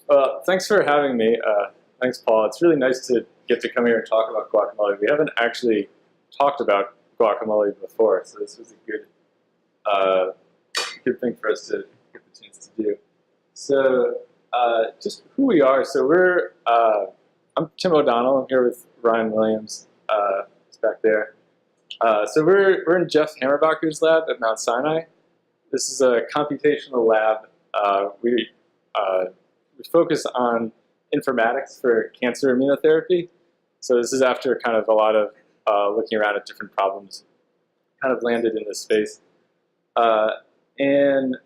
Well, thanks for having me. Thanks, Paul. It's really nice to get to come here and talk about guacamole. We haven't actually talked about guacamole before, so this was a good thing for us to get the chance to do. So, just who we are. So I'm Tim O'Donnell. I'm here with Ryan Williams. He's back there. So we're in Jeff Hammerbacher's lab at Mount Sinai. This is a computational lab. We focus on informatics for cancer immunotherapy. So this is after kind of a lot of looking around at different problems, kind of landed in this space. And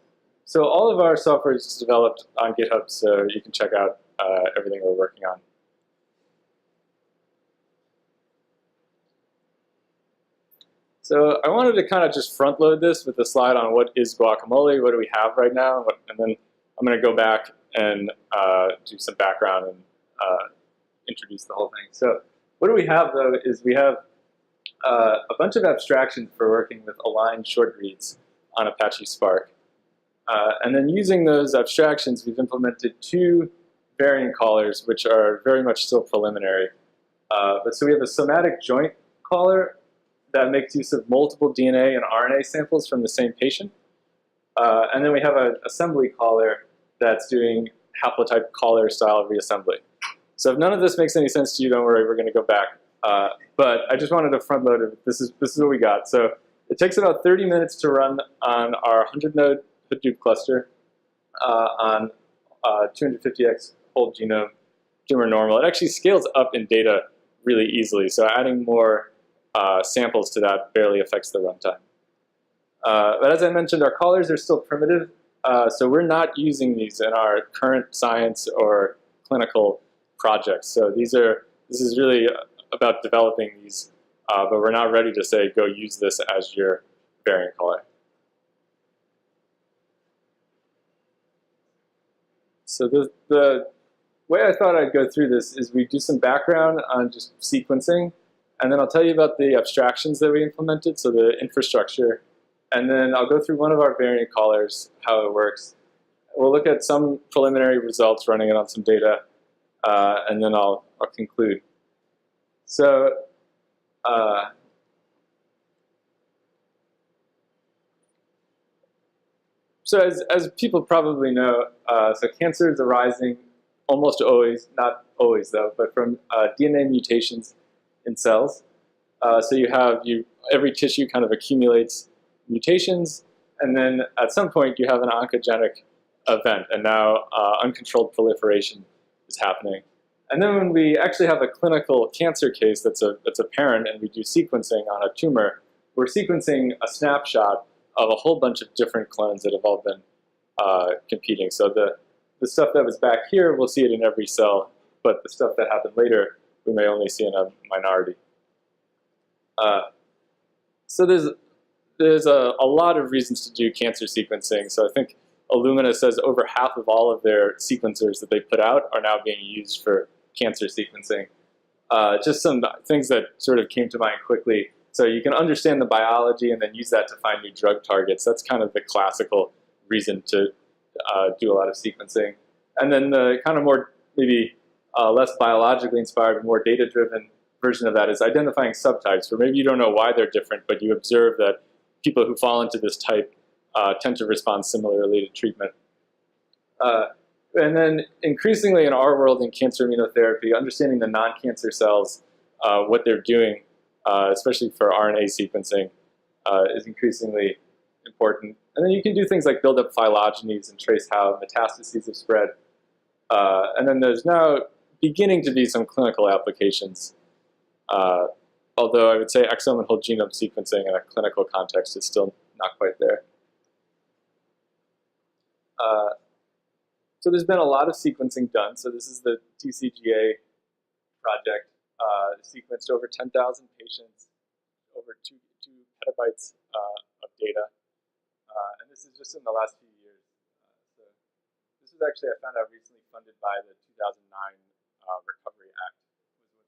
so all of our software is developed on GitHub, so you can check out everything we're working on. So I wanted to kind of just front load this with a slide on what is guacamole, what do we have right now, and then I'm going to go back and do some background and introduce the whole thing. So what do we have, though, is we have a bunch of abstractions for working with aligned short reads on apache-spark. And then using those abstractions, we've implemented two variant callers, which are very much still preliminary. So we have a somatic joint caller that makes use of multiple DNA and RNA samples from the same patient. And then we have an assembly caller that's doing haplotype caller style reassembly. So if none of this makes any sense to you, don't worry, we're going to go back. But I just wanted to front load it. This is what we got. So it takes about 30 minutes to run on our 100-node Hadoop cluster on 250x whole genome tumor normal. It actually scales up in data really easily. So adding more samples to that barely affects the runtime. But as I mentioned, our callers are still primitive, so we're not using these in our current science or clinical projects. So this is really about developing these, but we're not ready to say, go use this as your variant caller. So the way I thought I'd go through this is we do some background on just sequencing, and then I'll tell you about the abstractions that we implemented, so the infrastructure. And then I'll go through one of our variant callers, how it works. We'll look at some preliminary results, running it on some data, and then I'll conclude. So, as people probably know, so cancer is arising almost always, not always though, but from DNA mutations in cells. So every tissue kind of accumulates mutations, and then at some point you have an oncogenic event, and now uncontrolled proliferation is happening. And then when we actually have a clinical cancer case that's apparent, and we do sequencing on a tumor, we're sequencing a snapshot of a whole bunch of different clones that have all been competing. So the stuff that was back here, we'll see it in every cell, but the stuff that happened later, we may only see in a minority. So there's a lot of reasons to do cancer sequencing. So I think Illumina says over half of all of their sequencers that they put out are now being used for cancer sequencing. Just some things that sort of came to mind quickly. So you can understand the biology and then use that to find new drug targets. That's kind of the classical reason to do a lot of sequencing. And then the kind of more, maybe less biologically inspired, more data-driven version of that is identifying subtypes, where maybe you don't know why they're different, but you observe that people who fall into this type tend to respond similarly to treatment. And then increasingly in our world in cancer immunotherapy, understanding the non-cancer cells, what they're doing, especially for RNA sequencing, is increasingly important. And then you can do things like build up phylogenies and trace how metastases have spread. And then there's now beginning to be some clinical applications, although I would say exome and whole genome sequencing in a clinical context is still not quite there. So there's been a lot of sequencing done. So this is the TCGA project. Sequenced over 10,000 patients, over 2 petabytes of data. And this is just in the last few years. So this was actually, I found out recently, funded by the 2009 Recovery Act, was what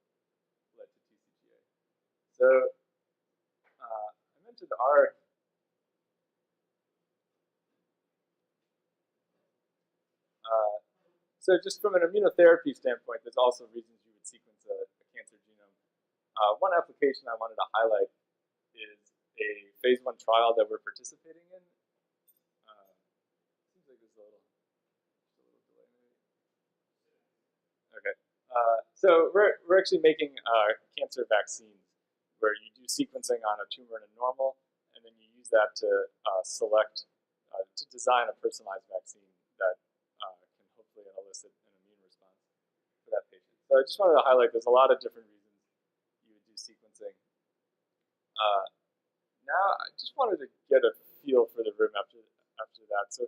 led to TCGA. So I mentioned our So just from an immunotherapy standpoint, there's also reasons you would sequence a cancer genome. One application I wanted to highlight is a phase 1 trial that we're participating in. Seems like there's a little delay maybe. Okay. So we're actually making cancer vaccines where you do sequencing on a tumor and a normal, and then you use that to select, to design a personalized vaccine that can hopefully elicit an immune response for that patient. So I just wanted to highlight there's a lot of different reasons you would do sequencing. Now I just wanted to get a feel for the room after that. So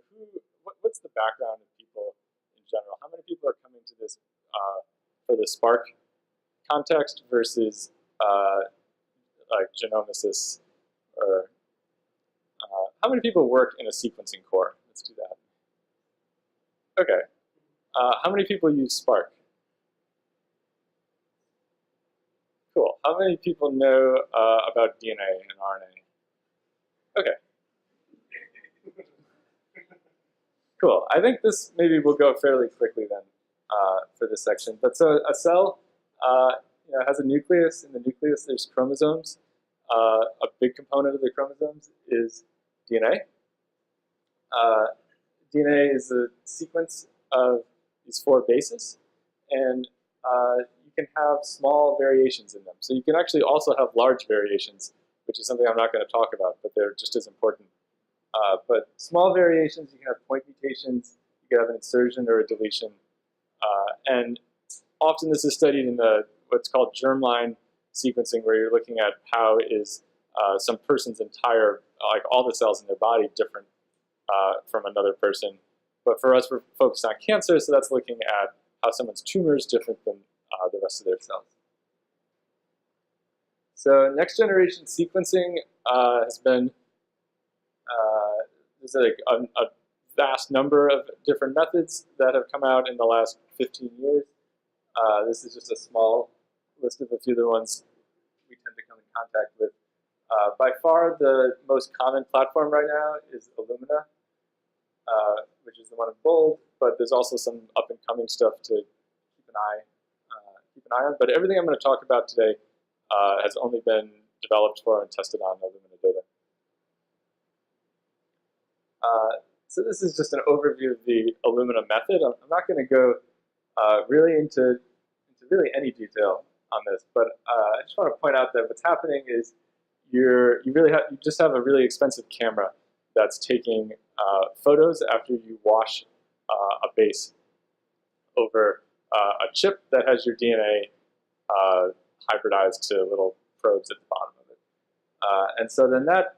what's the background of people in general? How many people are coming to this for the Spark context versus like genomicists, or how many people work in a sequencing core? Let's do that. Okay. How many people use Spark? Cool. How many people know about DNA and RNA? Okay. Cool. I think this maybe will go fairly quickly then for this section. But so a cell has a nucleus. In the nucleus, there's chromosomes. A big component of the chromosomes is DNA. DNA is a sequence of these 4 bases, and you can have small variations in them. So you can actually also have large variations, which is something I'm not going to talk about, but they're just as important. But small variations, you can have point mutations, you can have an insertion or a deletion, and often this is studied in what's called germline sequencing, where you're looking at how is some person's entire, like all the cells in their body, different from another person. But for us, we're focused on cancer, so that's looking at how someone's tumor is different than the rest of their cells. So next generation sequencing has been, there's a vast number of different methods that have come out in the last 15 years. This is just a small list of a few of the ones we tend to come in contact with. By far, the most common platform right now is Illumina, which is the one in bold, but there's also some up-and-coming stuff to keep an eye on. But everything I'm going to talk about today has only been developed for and tested on Illumina data. So this is just an overview of the Illumina method. I'm not going to go really into really any detail on this, but I just want to point out that what's happening is you just have a really expensive camera that's taking photos after you wash a base over a chip that has your DNA hybridized to little probes at the bottom of it. And so then that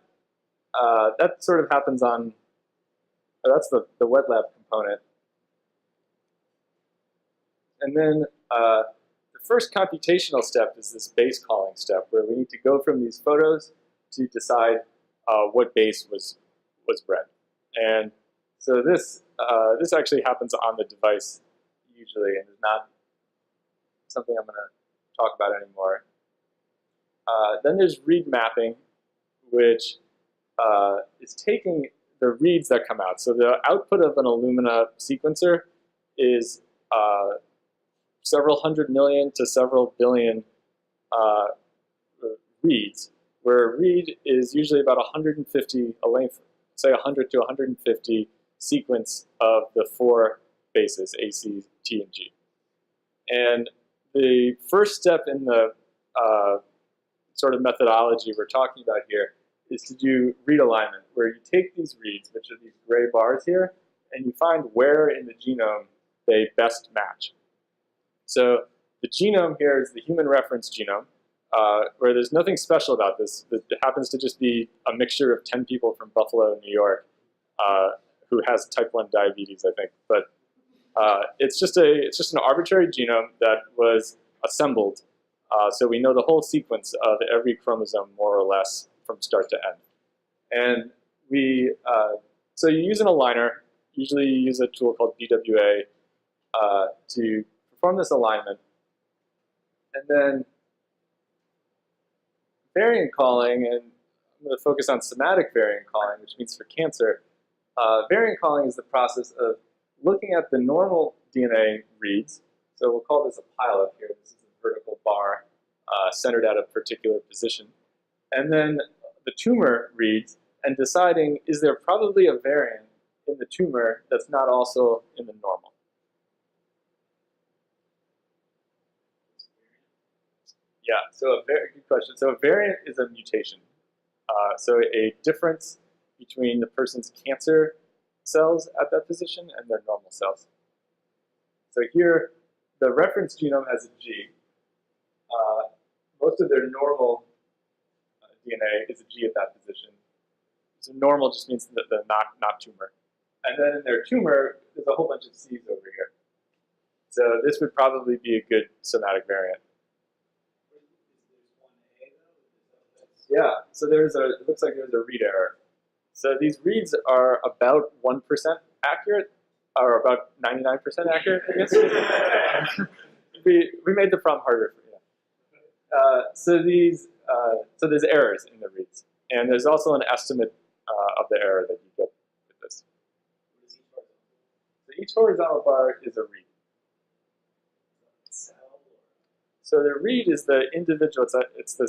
sort of happens on, that's the wet lab component. And then the first computational step is this base calling step, where we need to go from these photos to decide what base was bred. And so this actually happens on the device usually, and is not something I'm going to talk about anymore. Then there's read mapping, which is taking the reads that come out. So the output of an Illumina sequencer is several hundred million to several billion reads, where a read is usually about 150, a length, say 100 to 150 sequence of the 4 bases, A, C, T, and G. And the first step in the sort of methodology we're talking about here is to do read alignment, where you take these reads, which are these gray bars here, and you find where in the genome they best match. So the genome here is the human reference genome, where there's nothing special about this. It happens to just be a mixture of 10 people from Buffalo, New York, who has type 1 diabetes, I think. But it's just an arbitrary genome that was assembled, so we know the whole sequence of every chromosome more or less from start to end. And so you use an aligner. Usually you use a tool called BWA to perform this alignment. And then variant calling, and I'm going to focus on somatic variant calling, which means for cancer. Variant calling is the process of looking at the normal DNA reads. So we'll call this a pilot here. This is a vertical bar centered at a particular position. And then the tumor reads, and deciding, is there probably a variant in the tumor that's not also in the normal? Yeah, so a very good question. So a variant is a mutation. So a difference between the person's cancer cells at that position and their normal cells. So here, the reference genome has a G. Most of their normal DNA is a G at that position. So normal just means that they're not tumor. And then in their tumor, there's a whole bunch of C's over here. So this would probably be a good somatic variant. Yeah, so it looks like there's a read error. So these reads are about 1% accurate, or about 99% accurate, I guess. we made the problem harder for you. So there's errors in the reads. And there's also an estimate of the error that you get with this. So each horizontal bar is a read. So the read is the individual. It's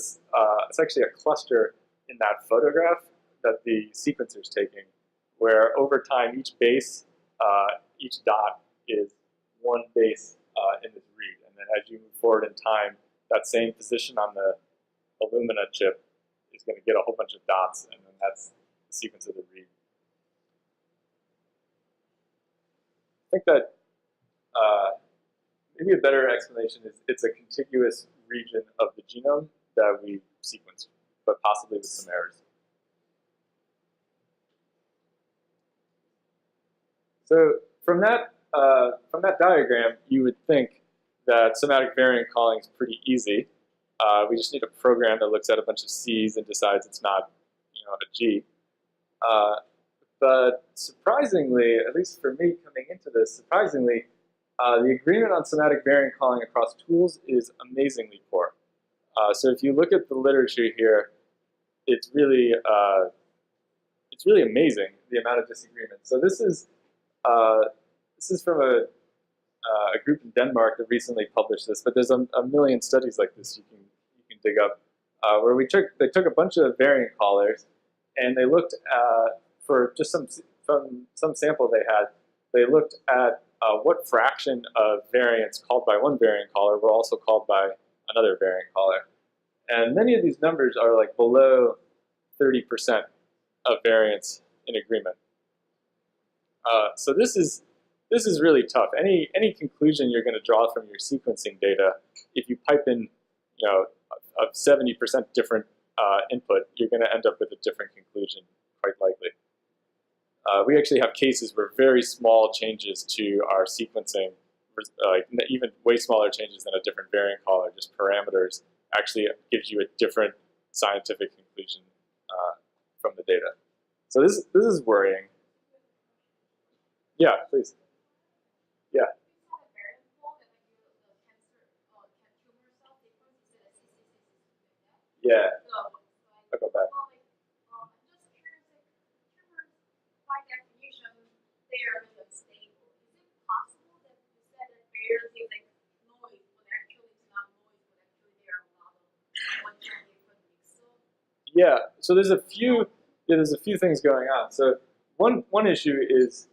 actually a cluster in that photograph that the sequencer is taking, where over time each base, each dot is one base in this read, and then as you move forward in time, that same position on the Illumina chip is going to get a whole bunch of dots, and then that's the sequence of the read. I think that maybe a better explanation is it's a contiguous region of the genome that we sequence, but possibly with some errors. So from that diagram, you would think that somatic variant calling is pretty easy. We just need a program that looks at a bunch of C's and decides it's not, a G. But surprisingly, at least for me coming into this, surprisingly, the agreement on somatic variant calling across tools is amazingly poor. So if you look at the literature here, it's really amazing the amount of disagreement. So this is from a group in Denmark that recently published this, but there's a million studies like this you can dig up, where they took a bunch of variant callers and they looked for just some sample they had. They looked at what fraction of variants called by one variant caller were also called by another variant caller. And many of these numbers are like below 30% of variants in agreement. So this is really tough. Any conclusion you're going to draw from your sequencing data, if you pipe in, a 70% different input, you're going to end up with a different conclusion, quite likely. We actually have cases where very small changes to our sequencing, like even way smaller changes than a different variant caller, just parameters, actually gives you a different scientific conclusion from the data. So this is worrying. Yeah, please. Yeah. Yeah. I'll go back. Yeah, so there's a few things going on. So one issue is,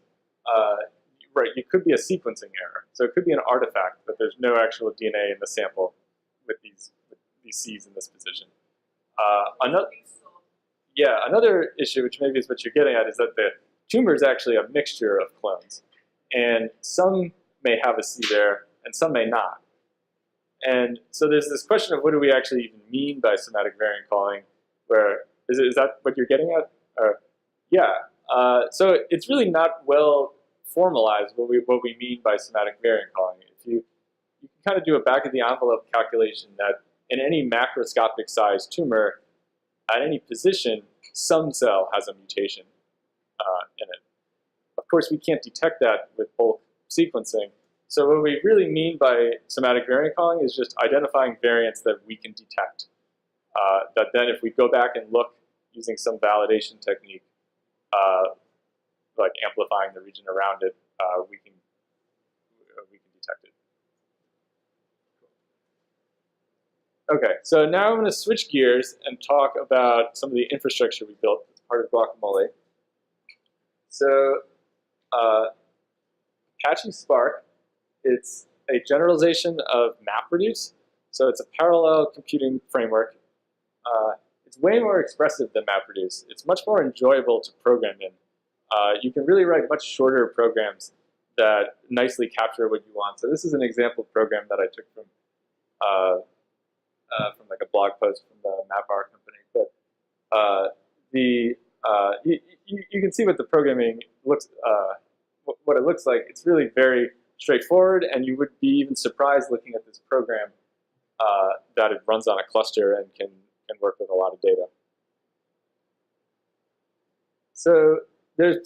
right, it could be a sequencing error. So it could be an artifact that there's no actual DNA in the sample with these C's in this position. Another issue, which maybe is what you're getting at, is that the tumor is actually a mixture of clones, and some may have a C there, and some may not. And so there's this question of what do we actually even mean by somatic variant calling? Where is that what you're getting at? So it's really not well formalized what we mean by somatic variant calling. If you can kind of do a back of the envelope calculation that in any macroscopic sized tumor, at any position, some cell has a mutation in it. Of course, we can't detect that with bulk sequencing. So what we really mean by somatic variant calling is just identifying variants that we can detect. That then if we go back and look using some validation technique, like amplifying the region around it, Okay, so now I'm going to switch gears and talk about some of the infrastructure we built as part of Guacamole. So apache-spark, it's a generalization of MapReduce. So it's a parallel computing framework. It's way more expressive than MapReduce. It's much more enjoyable to program in. You can really write much shorter programs that nicely capture what you want. So this is an example program that I took from like a blog post from the MapR company. But you can see what the programming looks, what it looks like. It's really very straightforward, and you would be even surprised looking at this program that it runs on a cluster and can work with a lot of data. So there's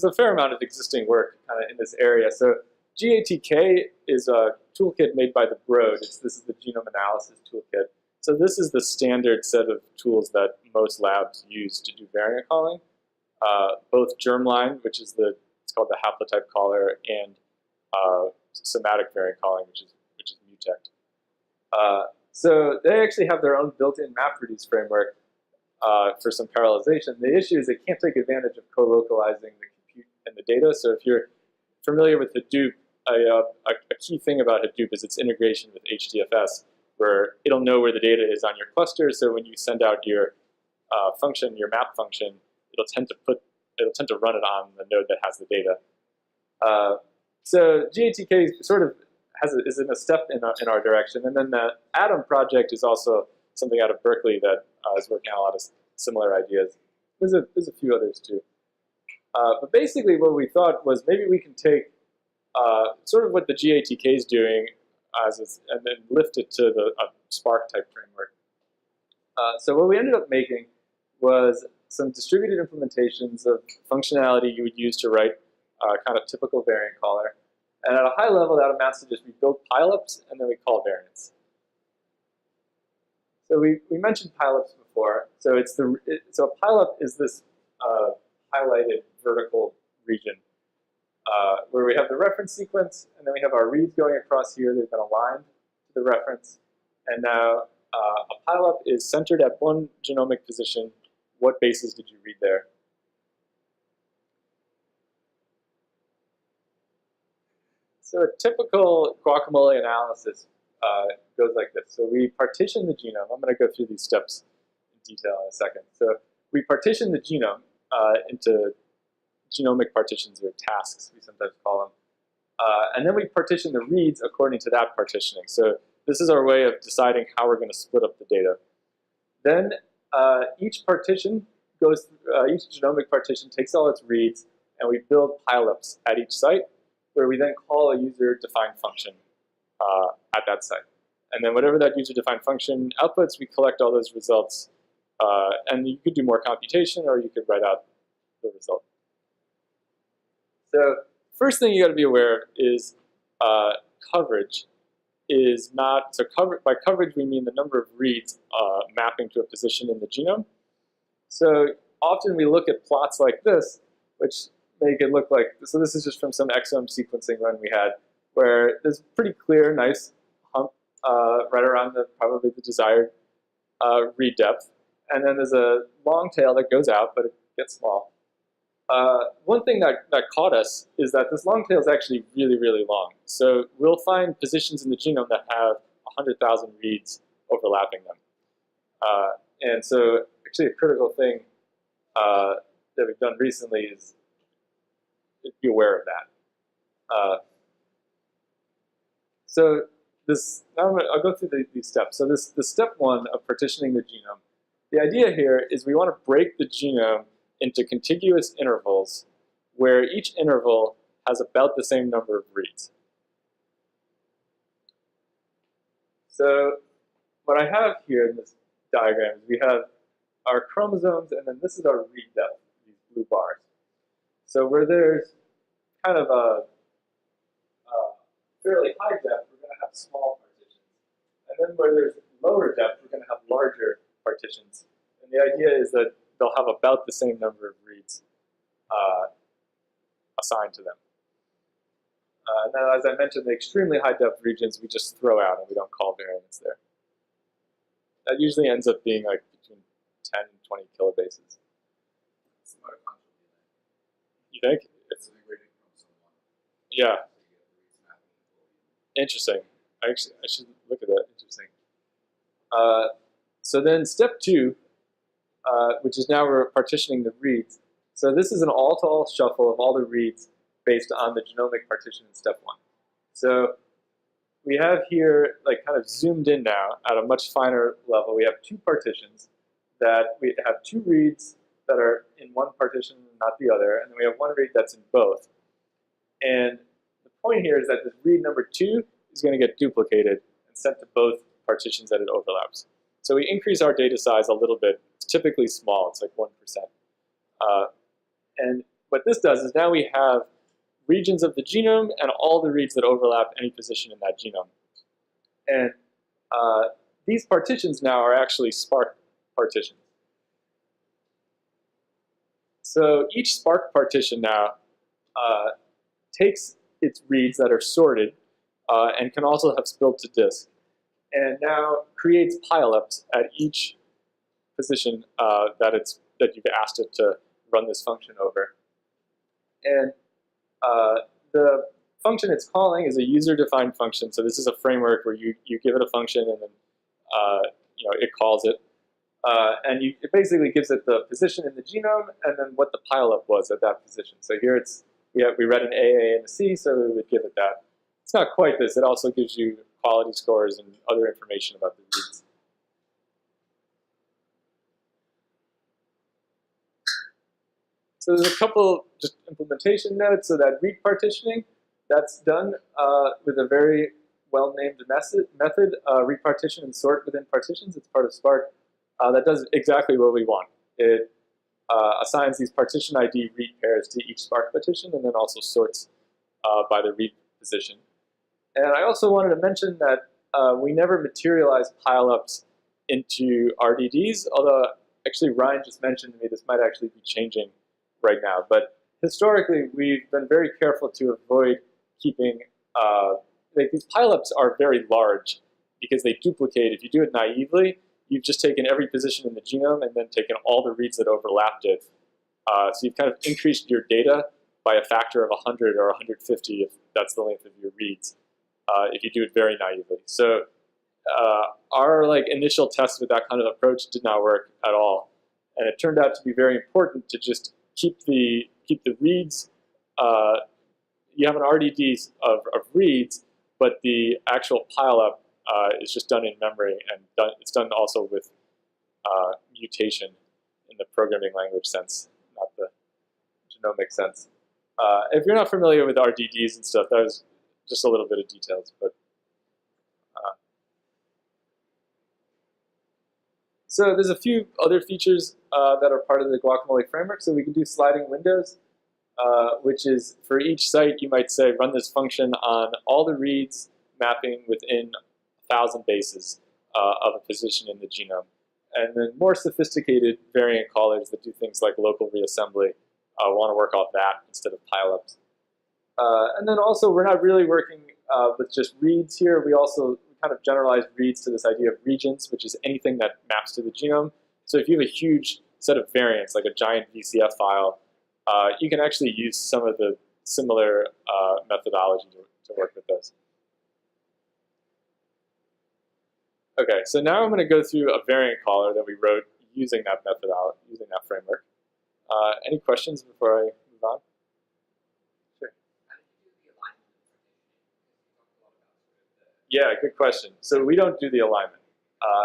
a fair amount of existing work in this area. So GATK is a toolkit made by the Broad. This is the genome analysis toolkit. So this is the standard set of tools that most labs use to do variant calling. Both germline, which is it's called the haplotype caller, and somatic variant calling, which is mutect. So they actually have their own built-in MapReduce framework for some parallelization. The issue is they can't take advantage of co-localizing the compute and the data. So if you're familiar with Hadoop, a key thing about Hadoop is its integration with HDFS, where it'll know where the data is on your cluster. So when you send out your function, your map function, it'll tend to run it on the node that has the data. So GATK sort of is in a step in our direction, and then the Atom project is also something out of Berkeley that is working on a lot of similar ideas. There's a few others too. But basically what we thought was maybe we can take sort of what the GATK is doing and then lift it to a Spark type framework. So what we ended up making was some distributed implementations of functionality you would use to write kind of typical variant caller. And at a high level, that amounts to just we build pileups and then we call variants. So we mentioned pileups before. So so a pileup is this highlighted vertical region where we have the reference sequence, and then we have our reads going across here. They've been aligned to the reference. And now a pileup is centered at one genomic position. What bases did you read there? So a typical Guacamole analysis goes like this. So we partition the genome. I'm going to go through these steps in detail in a second. So we partition the genome into genomic partitions, or tasks, we sometimes call them. And then we partition the reads according to that partitioning. So this is our way of deciding how we're going to split up the data. Then each partition each genomic partition takes all its reads, and we build pileups at each site, where we then call a user-defined function at that site. And then whatever that user-defined function outputs, we collect all those results. And you could do more computation, or you could write out the result. So first thing you got to be aware of is coverage is not, so by coverage we mean the number of reads mapping to a position in the genome. So often we look at plots like this, which make it look like, so this is just from some exome sequencing run we had, where there's pretty clear, nice hump right around probably the desired read depth. And then there's a long tail that goes out, but it gets small. One thing that caught us is that this long tail is actually really, really long. So we'll find positions in the genome that have 100,000 reads overlapping them. And so actually a critical thing that we've done recently is be aware of that. So I'll go through these steps. So the step one of partitioning the genome, the idea here is we want to break the genome into contiguous intervals where each interval has about the same number of reads. So what I have here in this diagram is we have our chromosomes, and then this is our read depth, these blue bars. So where there's kind of a fairly high depth, we're going to have small partitions. And then where there's lower depth, we're going to have larger partitions. And the idea is that they'll have about the same number of reads assigned to them. And then, as I mentioned, the extremely high depth regions we just throw out and we don't call variants there. That usually ends up being like between 10 and 20 kilobases. You think? Yeah. Interesting. I should look at that. Interesting. So then step 2, which is now we're partitioning the reads. So this is an all-to-all shuffle of all the reads based on the genomic partition in step 1. So we have here, like, kind of zoomed in now at a much finer level. We have 2 partitions that we have 2 reads that are in one partition and not the other, and then we have 1 read that's in both. And the point here is that this read number 2 is going to get duplicated and sent to both partitions that it overlaps. So we increase our data size a little bit. It's typically small. It's like 1%. And what this does is now we have regions of the genome and all the reads that overlap any position in that genome. And these partitions now are actually Spark partitions. So each Spark partition now takes its reads that are sorted and can also have spilled to disk, and now creates pileups at each position that you've asked it to run this function over. And the function it's calling is a user-defined function. So this is a framework where you give it a function and then it calls it. And it basically gives it the position in the genome and then what the pileup was at that position. So here we read an A and a C, so we would give it that. It's not quite this. It also gives you quality scores and other information about the reads. So there's a couple just implementation notes. So that read partitioning, that's done with a very well-named method, read partition and sort within partitions. It's part of Spark. That does exactly what we want. It assigns these partition ID read pairs to each Spark partition and then also sorts by the read position. And I also wanted to mention that we never materialize pileups into RDDs, although actually Ryan just mentioned to me this might actually be changing right now. But historically, we've been very careful to avoid keeping, these pileups are very large because they duplicate. If you do it naively, you've just taken every position in the genome and then taken all the reads that overlapped it. So you've kind of increased your data by a factor of 100 or 150 if that's the length of your reads, if you do it very naively. So our initial tests with that kind of approach did not work at all. And it turned out to be very important to just keep the reads. You have an RDD of reads, but the actual pileup is just done in memory, and it's done also with mutation in the programming language sense, not the genomic sense. If you're not familiar with RDDs and stuff, that was just a little bit of details. But so there's a few other features that are part of the Guacamole framework. So we can do sliding windows, which is for each site, you might say, run this function on all the reads mapping within 1,000 bases of a position in the genome. And then more sophisticated variant callers that do things like local reassembly want to work off that instead of pileups. And then also, we're not really working with just reads here. We also kind of generalized reads to this idea of regions, which is anything that maps to the genome. So if you have a huge set of variants, like a giant VCF file, you can actually use some of the similar methodology to work with those. Okay, so now I'm going to go through a variant caller that we wrote using that methodology, using that framework. Any questions before I move on? Sure. Yeah, good question. So we don't do the alignment.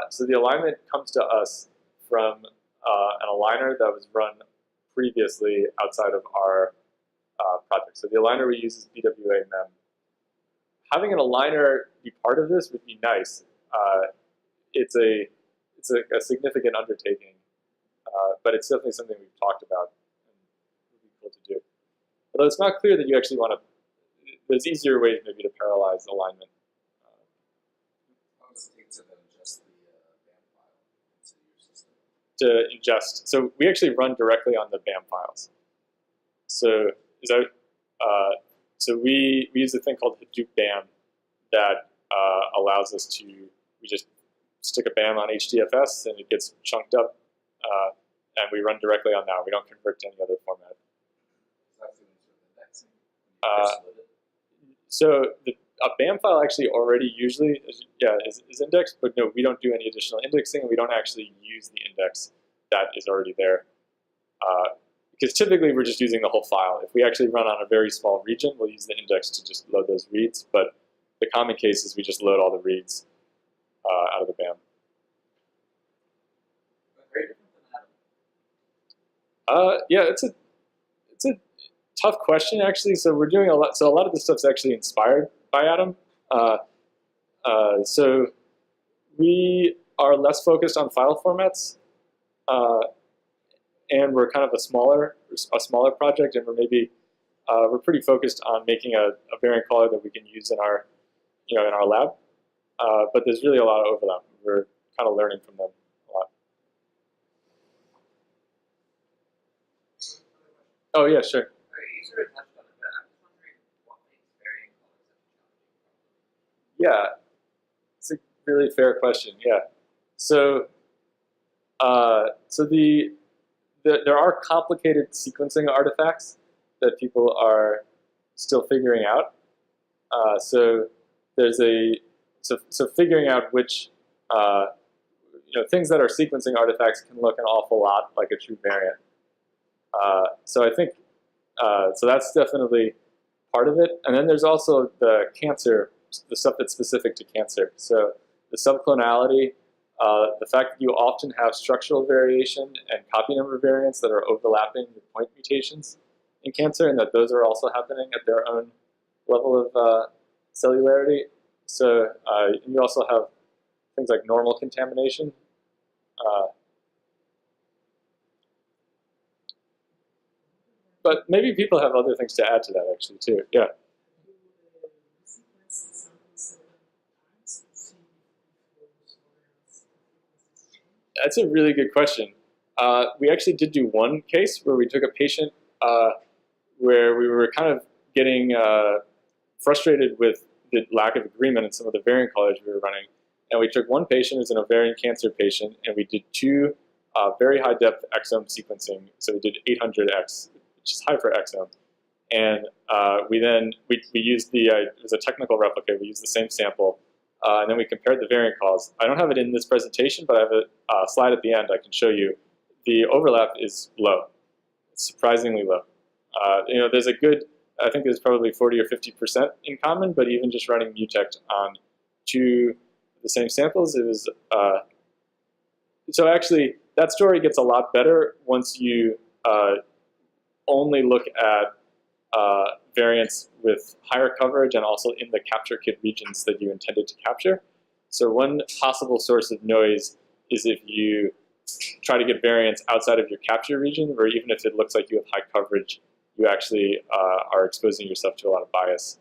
So the alignment comes to us from an aligner that was run previously outside of our project. So the aligner we use is BWA-MEM. Having an aligner be part of this would be nice. It's a significant undertaking, but it's definitely something we've talked about and would be cool to do. Although it's not clear that you actually want to, there's easier ways maybe to parallelize alignment. How does it take to then ingest the BAM file into your system? To ingest, so we actually run directly on the BAM files. So so we use a thing called Hadoop BAM that allows us to, we just stick a BAM on HDFS, and it gets chunked up, and we run directly on that. We don't convert to any other format. So a BAM file actually already usually is indexed, but no, we don't do any additional indexing. We don't actually use the index that is already there. Because typically we're just using the whole file. If we actually run on a very small region, we'll use the index to just load those reads. But the common case is we just load all the reads out of the BAM. Yeah, it's a tough question actually. So we're doing a lot. So a lot of this stuff's actually inspired by Atom. So we are less focused on file formats, and we're kind of a smaller project, and we're pretty focused on making a variant caller that we can use in our in our lab. But there's really a lot of overlap. We're kind of learning from them a lot. Oh yeah, sure. You sort of touched on it, but I'm just wondering what makes variant callers such a challenging problem. Yeah, it's a really fair question. Yeah, so there are complicated sequencing artifacts that people are still figuring out. So figuring out which things that are sequencing artifacts can look an awful lot like a true variant. So I think so that's definitely part of it. And then there's also the cancer, the stuff that's specific to cancer. So the subclonality, the fact that you often have structural variation and copy number variants that are overlapping with point mutations in cancer, and that those are also happening at their own level of cellularity. So you also have things like normal contamination. But maybe people have other things to add to that actually too. Yeah. That's a really good question. We actually did do one case where we took a patient where we were kind of getting frustrated with the lack of agreement in some of the variant callers we were running. And we took one patient as an ovarian cancer patient, and we did two very high depth exome sequencing. So we did 800x, which is high for exome. And we used it was a technical replicate. We used the same sample. And then we compared the variant calls. I don't have it in this presentation, but I have a slide at the end I can show you. The overlap is low. It's surprisingly low. There's a good, I think there's probably 40 or 50% in common, but even just running Mutect on two the same samples, it was, so actually that story gets a lot better once you only look at variants with higher coverage and also in the capture kit regions that you intended to capture. So one possible source of noise is if you try to get variants outside of your capture region, or even if it looks like you have high coverage, you actually are exposing yourself to a lot of bias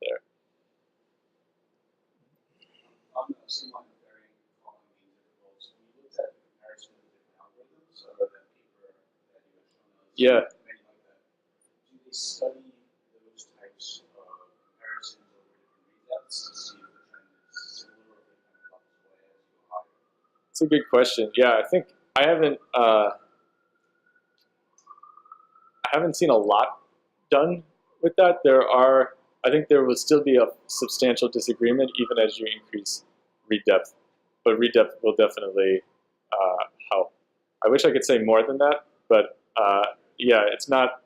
there. On the same line of variant calling being difficult, so we looked at the comparison of different algorithms, so that paper that you had shown us, yeah. Many like that. Do they study those types of comparisons over different readouts to see if the trend is similar or if it kind of bumps away as you go higher? It's a good question. Yeah, I think I haven't seen a lot done with that. I think there will still be a substantial disagreement even as you increase read depth, but read depth will definitely help. I wish I could say more than that, but yeah, it's not.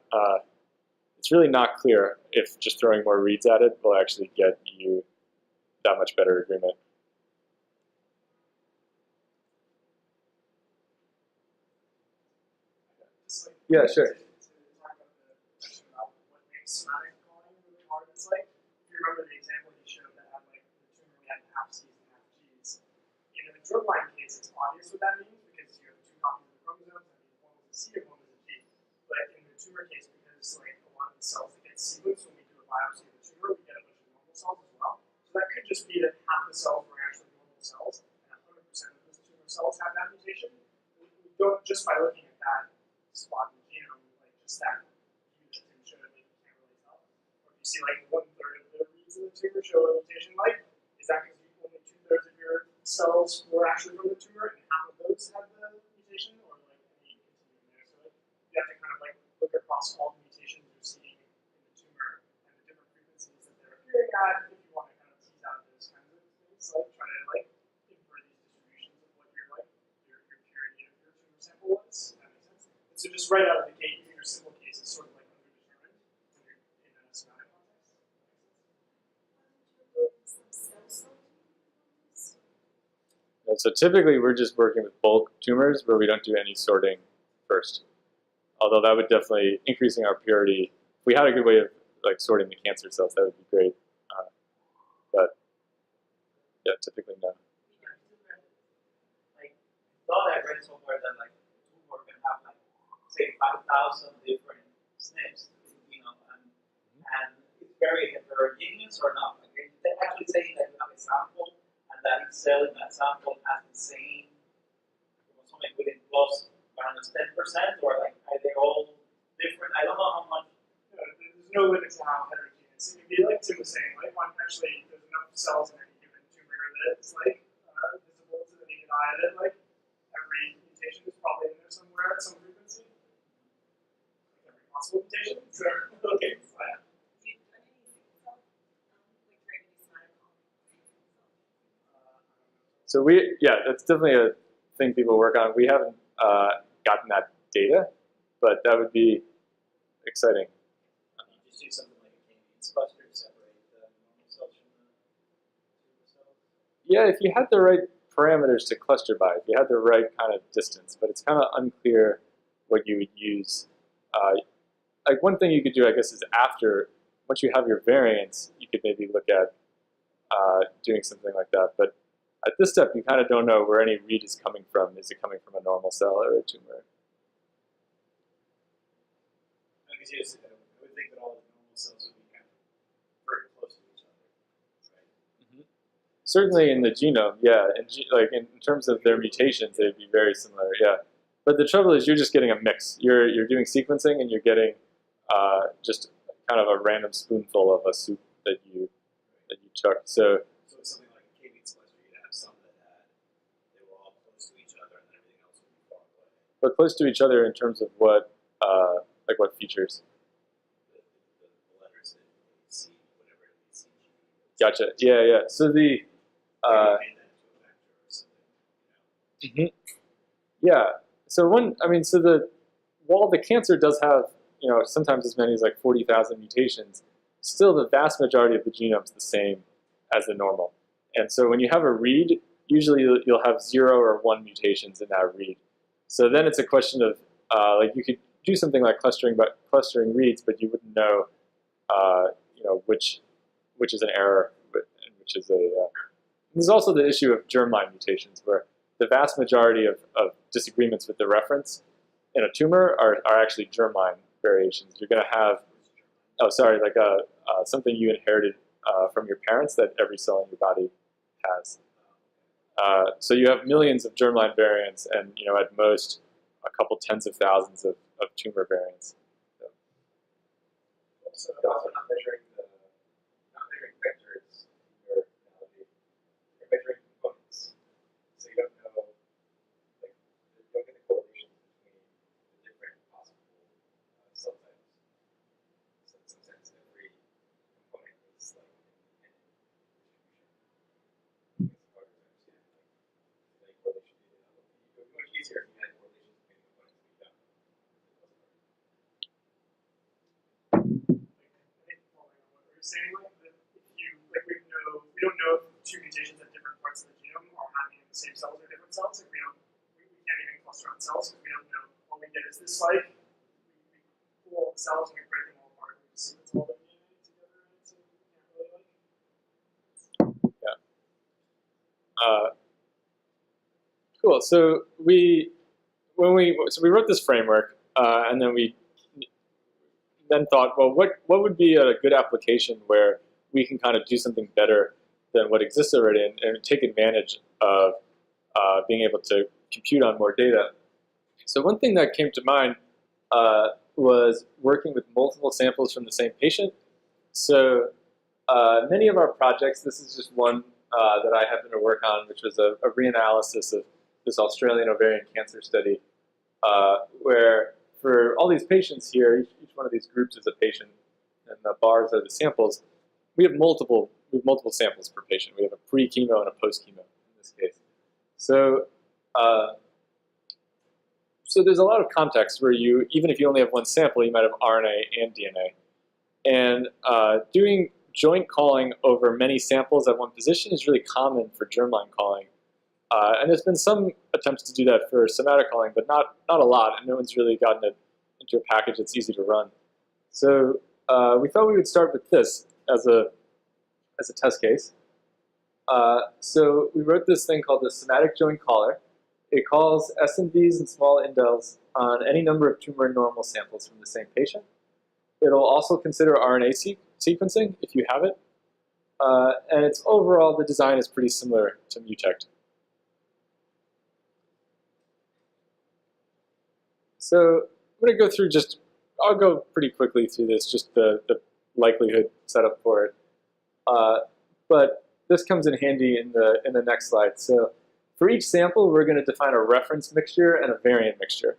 It's really not clear if just throwing more reads at it will actually get you that much better agreement. Yeah, sure. Somatic calling really hard. It's like, if you remember the example you showed that had like the tumor, we had half C's and half G's. In the germline case, it's obvious what that means because you have two copies of the chromosomes, and one was a C and one was a G. But in the tumor case, because like a lot of the cells that get sequenced when we do a biopsy of the tumor, we get a bunch of normal cells as well. So that could just be that half the cells were actually normal cells, and 100% of those tumor cells have that mutation. We don't, just by looking at that spot in the genome, like just that see like 1/3 of the reads in the tumor show a mutation like, is that because only 2/3 of your cells were actually from the tumor, and half of those had the mutation, or like any continuum there. So like, you have to kind of like look across all the mutations you're seeing in the tumor and the different frequencies that they're appearing at, if you want to kind of tease out those kinds of things, like try to like infer these distributions of what your like your purity of your tumor sample was. That makes sense. And so just right out of the gate, your simple case is sort of like underdetermined in a somatic context. So typically we're just working with bulk tumors where we don't do any sorting first. Although that would definitely, increasing our purity, if we had a good way of like sorting the cancer cells, that would be great. But yeah, typically no. Like, thought I read somewhere that like tumor can have like say 5,000 different SNPs, you know, and it's very heterogeneous or not. Like they're actually saying that you have a sample and that each cell in that sample has the same something within plus minus 10%, or like are they all different? I don't know how much. There's no limit to how heterogeneous it can be. Like Tim was saying, like actually there's enough cells in any given tumor that's like visible to the naked eye that like every mutation is probably in there somewhere at some frequency. Like every possible mutation. So okay, fine. So that's definitely a thing people work on. We haven't gotten that data, but that would be exciting. You just do something like a Canadian cluster to separate the normal cells from the tumor cells? Yeah, if you had the right parameters to cluster by, if you had the right kind of distance, but it's kind of unclear what you would use. Like one thing you could do, I guess, is once you have your variants, you could maybe look at doing something like that. But at this step, you kind of don't know where any read is coming from. Is it coming from a normal cell or a tumor? I would think that all the normal cells would be kind of very close to each other, right? Certainly in the genome, yeah. Like in terms of their mutations, they'd be very similar, yeah. But the trouble is, you're just getting a mix. You're doing sequencing, and you're getting just kind of a random spoonful of a soup that you took. So it's something like a Canadian cluster. You'd have some that they were all close to each other, and then everything else would be far away. but close to each other in terms of what features. The letters that you see, whatever it is. Gotcha. Yeah. So the yeah. So while the cancer does have sometimes as many as like 40,000 mutations, still the vast majority of the genome is the same as the normal. And so when you have a read, usually you'll have 0 or 1 mutations in that read. So then it's a question of like you could do something like clustering reads, but you wouldn't know which is an error and which is a. There's also the issue of germline mutations, where the vast majority of disagreements with the reference in a tumor are actually germline variations. You're going to have, something you inherited from your parents that every cell in your body has. So you have millions of germline variants, and at most a couple tens of thousands of tumor variants. So also not measuring vectors in your analogy. You're measuring components. So you don't know, like, you don't get the correlation between the different possible cell types. So in some sense, every component is like an independent distribution. It's hard to understand, like correlation data. It would be much easier if you had correlations between components that you don't. Saying that we don't know if two mutations at different parts of the genome are happening in the same cells or different cells. Like we can't even cluster on cells because we don't know. All we get is this we pull all the cells and we break them all apart and we see what's all the DNA together, and so we can't really Yeah. Cool. So we wrote this framework, and then we thought, well, what would be a good application where we can kind of do something better than what exists already and take advantage of being able to compute on more data. So one thing that came to mind was working with multiple samples from the same patient. So many of our projects, this is just one that I happened to work on, which was a reanalysis of this Australian ovarian cancer study, where for all these patients here, each one of these groups is a patient, and the bars are the samples. We have multiple samples per patient. We have a pre-chemo and a post-chemo in this case. So, so there's a lot of context where even if you only have one sample, you might have RNA and DNA. And doing joint calling over many samples at one position is really common for germline calling. And there's been some attempts to do that for somatic calling, but not a lot, and no one's really gotten it into a package that's easy to run. So we thought we would start with this as a test case. So we wrote this thing called the somatic joint caller. It calls SNVs and small indels on any number of tumor normal samples from the same patient. It'll also consider RNA sequencing if you have it. And it's overall, the design is pretty similar to Mutect. So I'm going to go through I'll go pretty quickly through this, just the likelihood setup for it. But this comes in handy in the next slide. So for each sample, we're going to define a reference mixture and a variant mixture,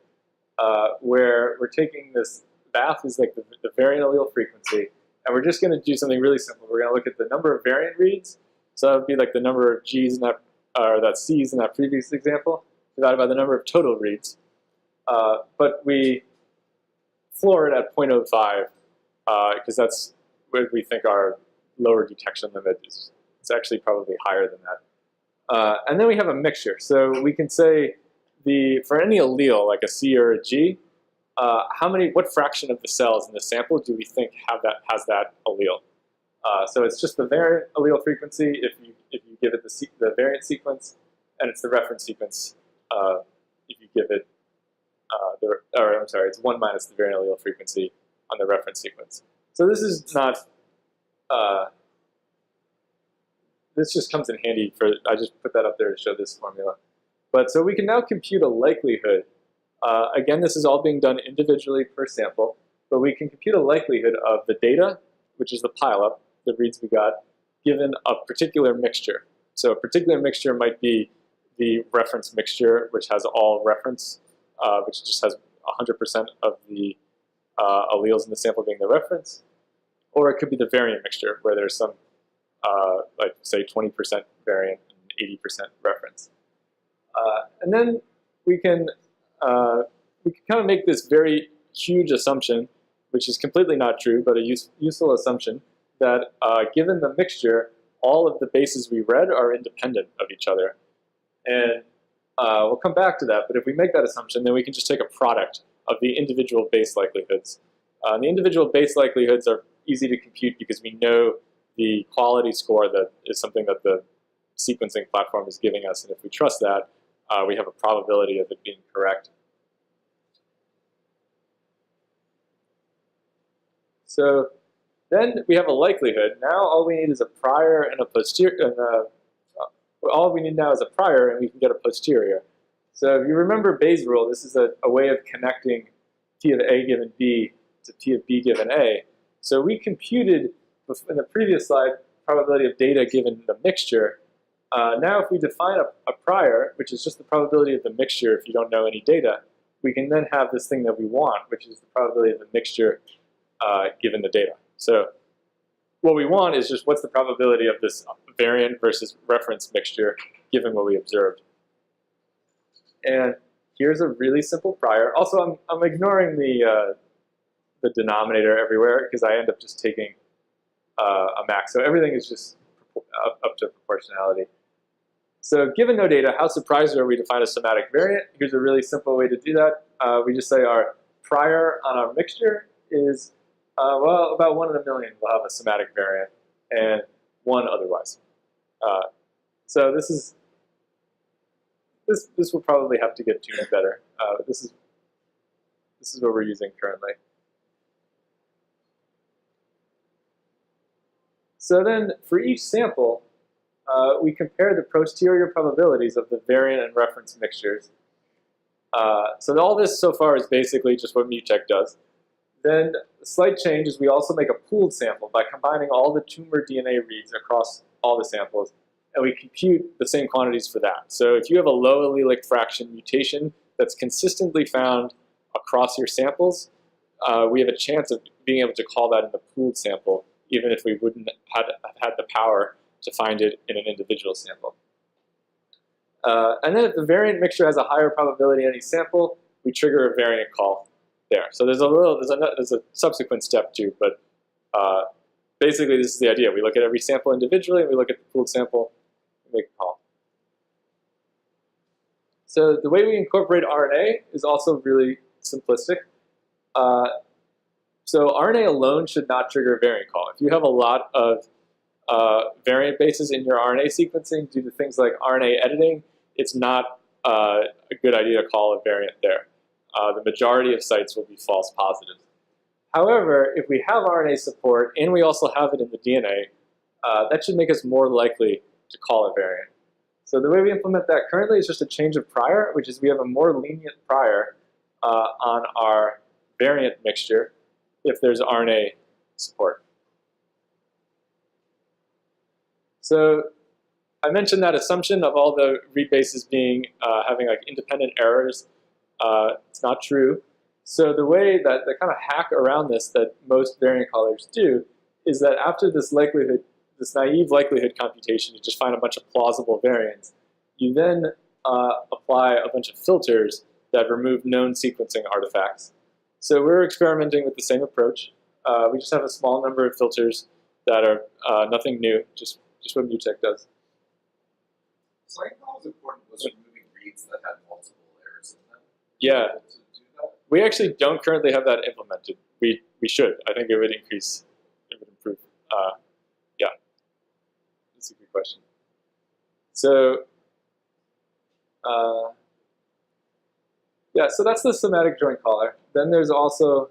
where we're taking this VAF is like the variant allele frequency, and we're just going to do something really simple. We're going to look at the number of variant reads. So that would be like the number of G's in that, or that C's in that previous example, divided by the number of total reads. But we floor it at 0.05 because that's what we think our lower detection limit is. It's actually probably higher than that. And then we have a mixture. So we can say for any allele, like a C or a G, what fraction of the cells in the sample do we think has that allele? So it's just the variant allele frequency if you give it the variant sequence, and it's the reference sequence if you give it it's 1 minus the variant allele frequency on the reference sequence. So this is not. This just comes in handy I just put that up there to show this formula. But so we can now compute a likelihood. Again, this is all being done individually per sample, but we can compute a likelihood of the data, which is the pileup, the reads we got, given a particular mixture. So a particular mixture might be the reference mixture, which has all reference, which just has 100% of the alleles in the sample being the reference. Or it could be the variant mixture, where there's some, like say 20% variant and 80% reference. And then we can kind of make this very huge assumption, which is completely not true, but a useful assumption, that given the mixture, all of the bases we read are independent of each other. And we'll come back to that, but if we make that assumption, then we can just take a product of the individual base likelihoods. The individual base likelihoods are easy to compute because we know the quality score that is something that the sequencing platform is giving us, and if we trust that, we have a probability of it being correct. So then we have a likelihood. Now all we need is a prior and a posterior. All we need now is a prior, and we can get a posterior. So if you remember Bayes' rule, this is a way of connecting T of A given B to T of B given A. So we computed in the previous slide probability of data given the mixture. Now if we define a prior, which is just the probability of the mixture if you don't know any data, we can then have this thing that we want, which is the probability of the mixture given the data. So what we want is just what's the probability of this variant versus reference mixture given what we observed. And here's a really simple prior. Also, I'm ignoring the denominator everywhere because I end up just taking a max. So everything is just up to proportionality. So given no data, how surprised are we to find a somatic variant? Here's a really simple way to do that. We just say our prior on our mixture is, well, about 1 in a million will have a somatic variant, and 1 otherwise. So this will probably have to get tuned better. This is what we're using currently. So then for each sample, we compare the posterior probabilities of the variant and reference mixtures. So all this so far is basically just what Mutect does. Then the slight change is we also make a pooled sample by combining all the tumor DNA reads across all the samples. and we compute the same quantities for that. So if you have a low allelic fraction mutation that's consistently found across your samples, we have a chance of being able to call that in the pooled sample, even if we wouldn't have had the power to find it in an individual sample. And then if the variant mixture has a higher probability in any sample, we trigger a variant call there. So there's a subsequent step too, but basically this is the idea. We look at every sample individually, and we look at the pooled sample, and make a call. So the way we incorporate RNA is also really simplistic. So RNA alone should not trigger a variant call. If you have a lot of variant bases in your RNA sequencing due to things like RNA editing, it's not a good idea to call a variant there. The majority of sites will be false positives. However, if we have RNA support and we also have it in the DNA, that should make us more likely to call a variant. So the way we implement that currently is just a change of prior, which is we have a more lenient prior on our variant mixture if there's RNA support. So I mentioned that assumption of all the read bases being having like independent errors. It's not true. So the way that the kind of hack around this that most variant callers do is that after this likelihood, this naive likelihood computation, you just find a bunch of plausible variants. You then apply a bunch of filters that remove known sequencing artifacts. So we're experimenting with the same approach. We just have a small number of filters that are nothing new, just what MuTech does. So I thought it was important was removing reads that had multiple errors in them. Yeah. To do that? We actually don't currently have that implemented. We should. I think it would increase, it would improve. Yeah, that's a good question. So, yeah, so that's the somatic joint caller. Then there's also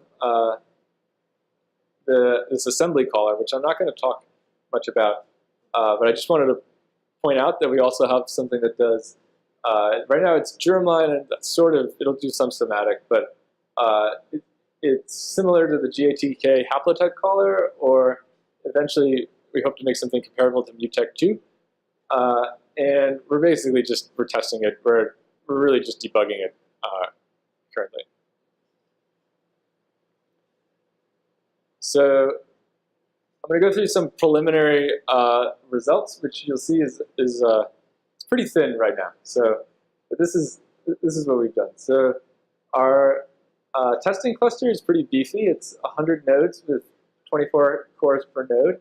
this assembly caller, which I'm not going to talk much about, but I just wanted to point out that we also have something that does, right now it's germline and that's sort of, it'll do some somatic, but it's similar to the GATK haplotype caller, or eventually we hope to make something comparable to MuTech 2. And we're basically just, we're testing it. We're really just debugging it currently. So I'm going to go through some preliminary results, which you'll see is it's pretty thin right now. So, but this is what we've done. So our testing cluster is pretty beefy. It's 100 nodes with 24 cores per node,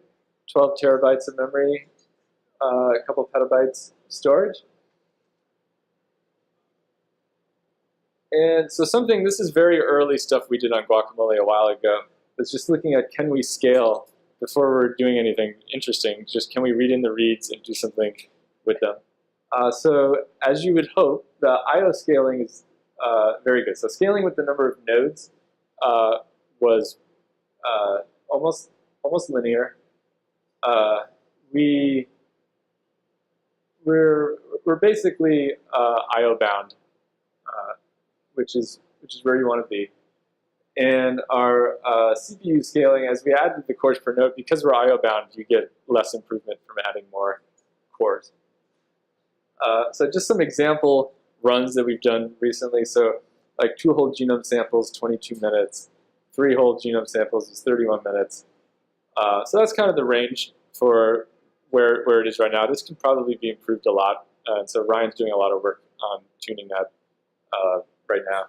12 terabytes of memory, a couple petabytes of storage. And so this is very early stuff we did on Guacamole a while ago. It's just looking at, can we scale before we're doing anything interesting? Just can we read in the reads and do something with them? So as you would hope, the I/O scaling is very good. So scaling with the number of nodes was almost linear. We're basically I/O bound, which is where you want to be. And our CPU scaling, as we add the cores per node, because we're I/O bound, you get less improvement from adding more cores. So just some example runs that we've done recently. So like 2 whole genome samples, 22 minutes. 3 whole genome samples is 31 minutes. So that's kind of the range for where it is right now. This can probably be improved a lot. And so Ryan's doing a lot of work on tuning that right now.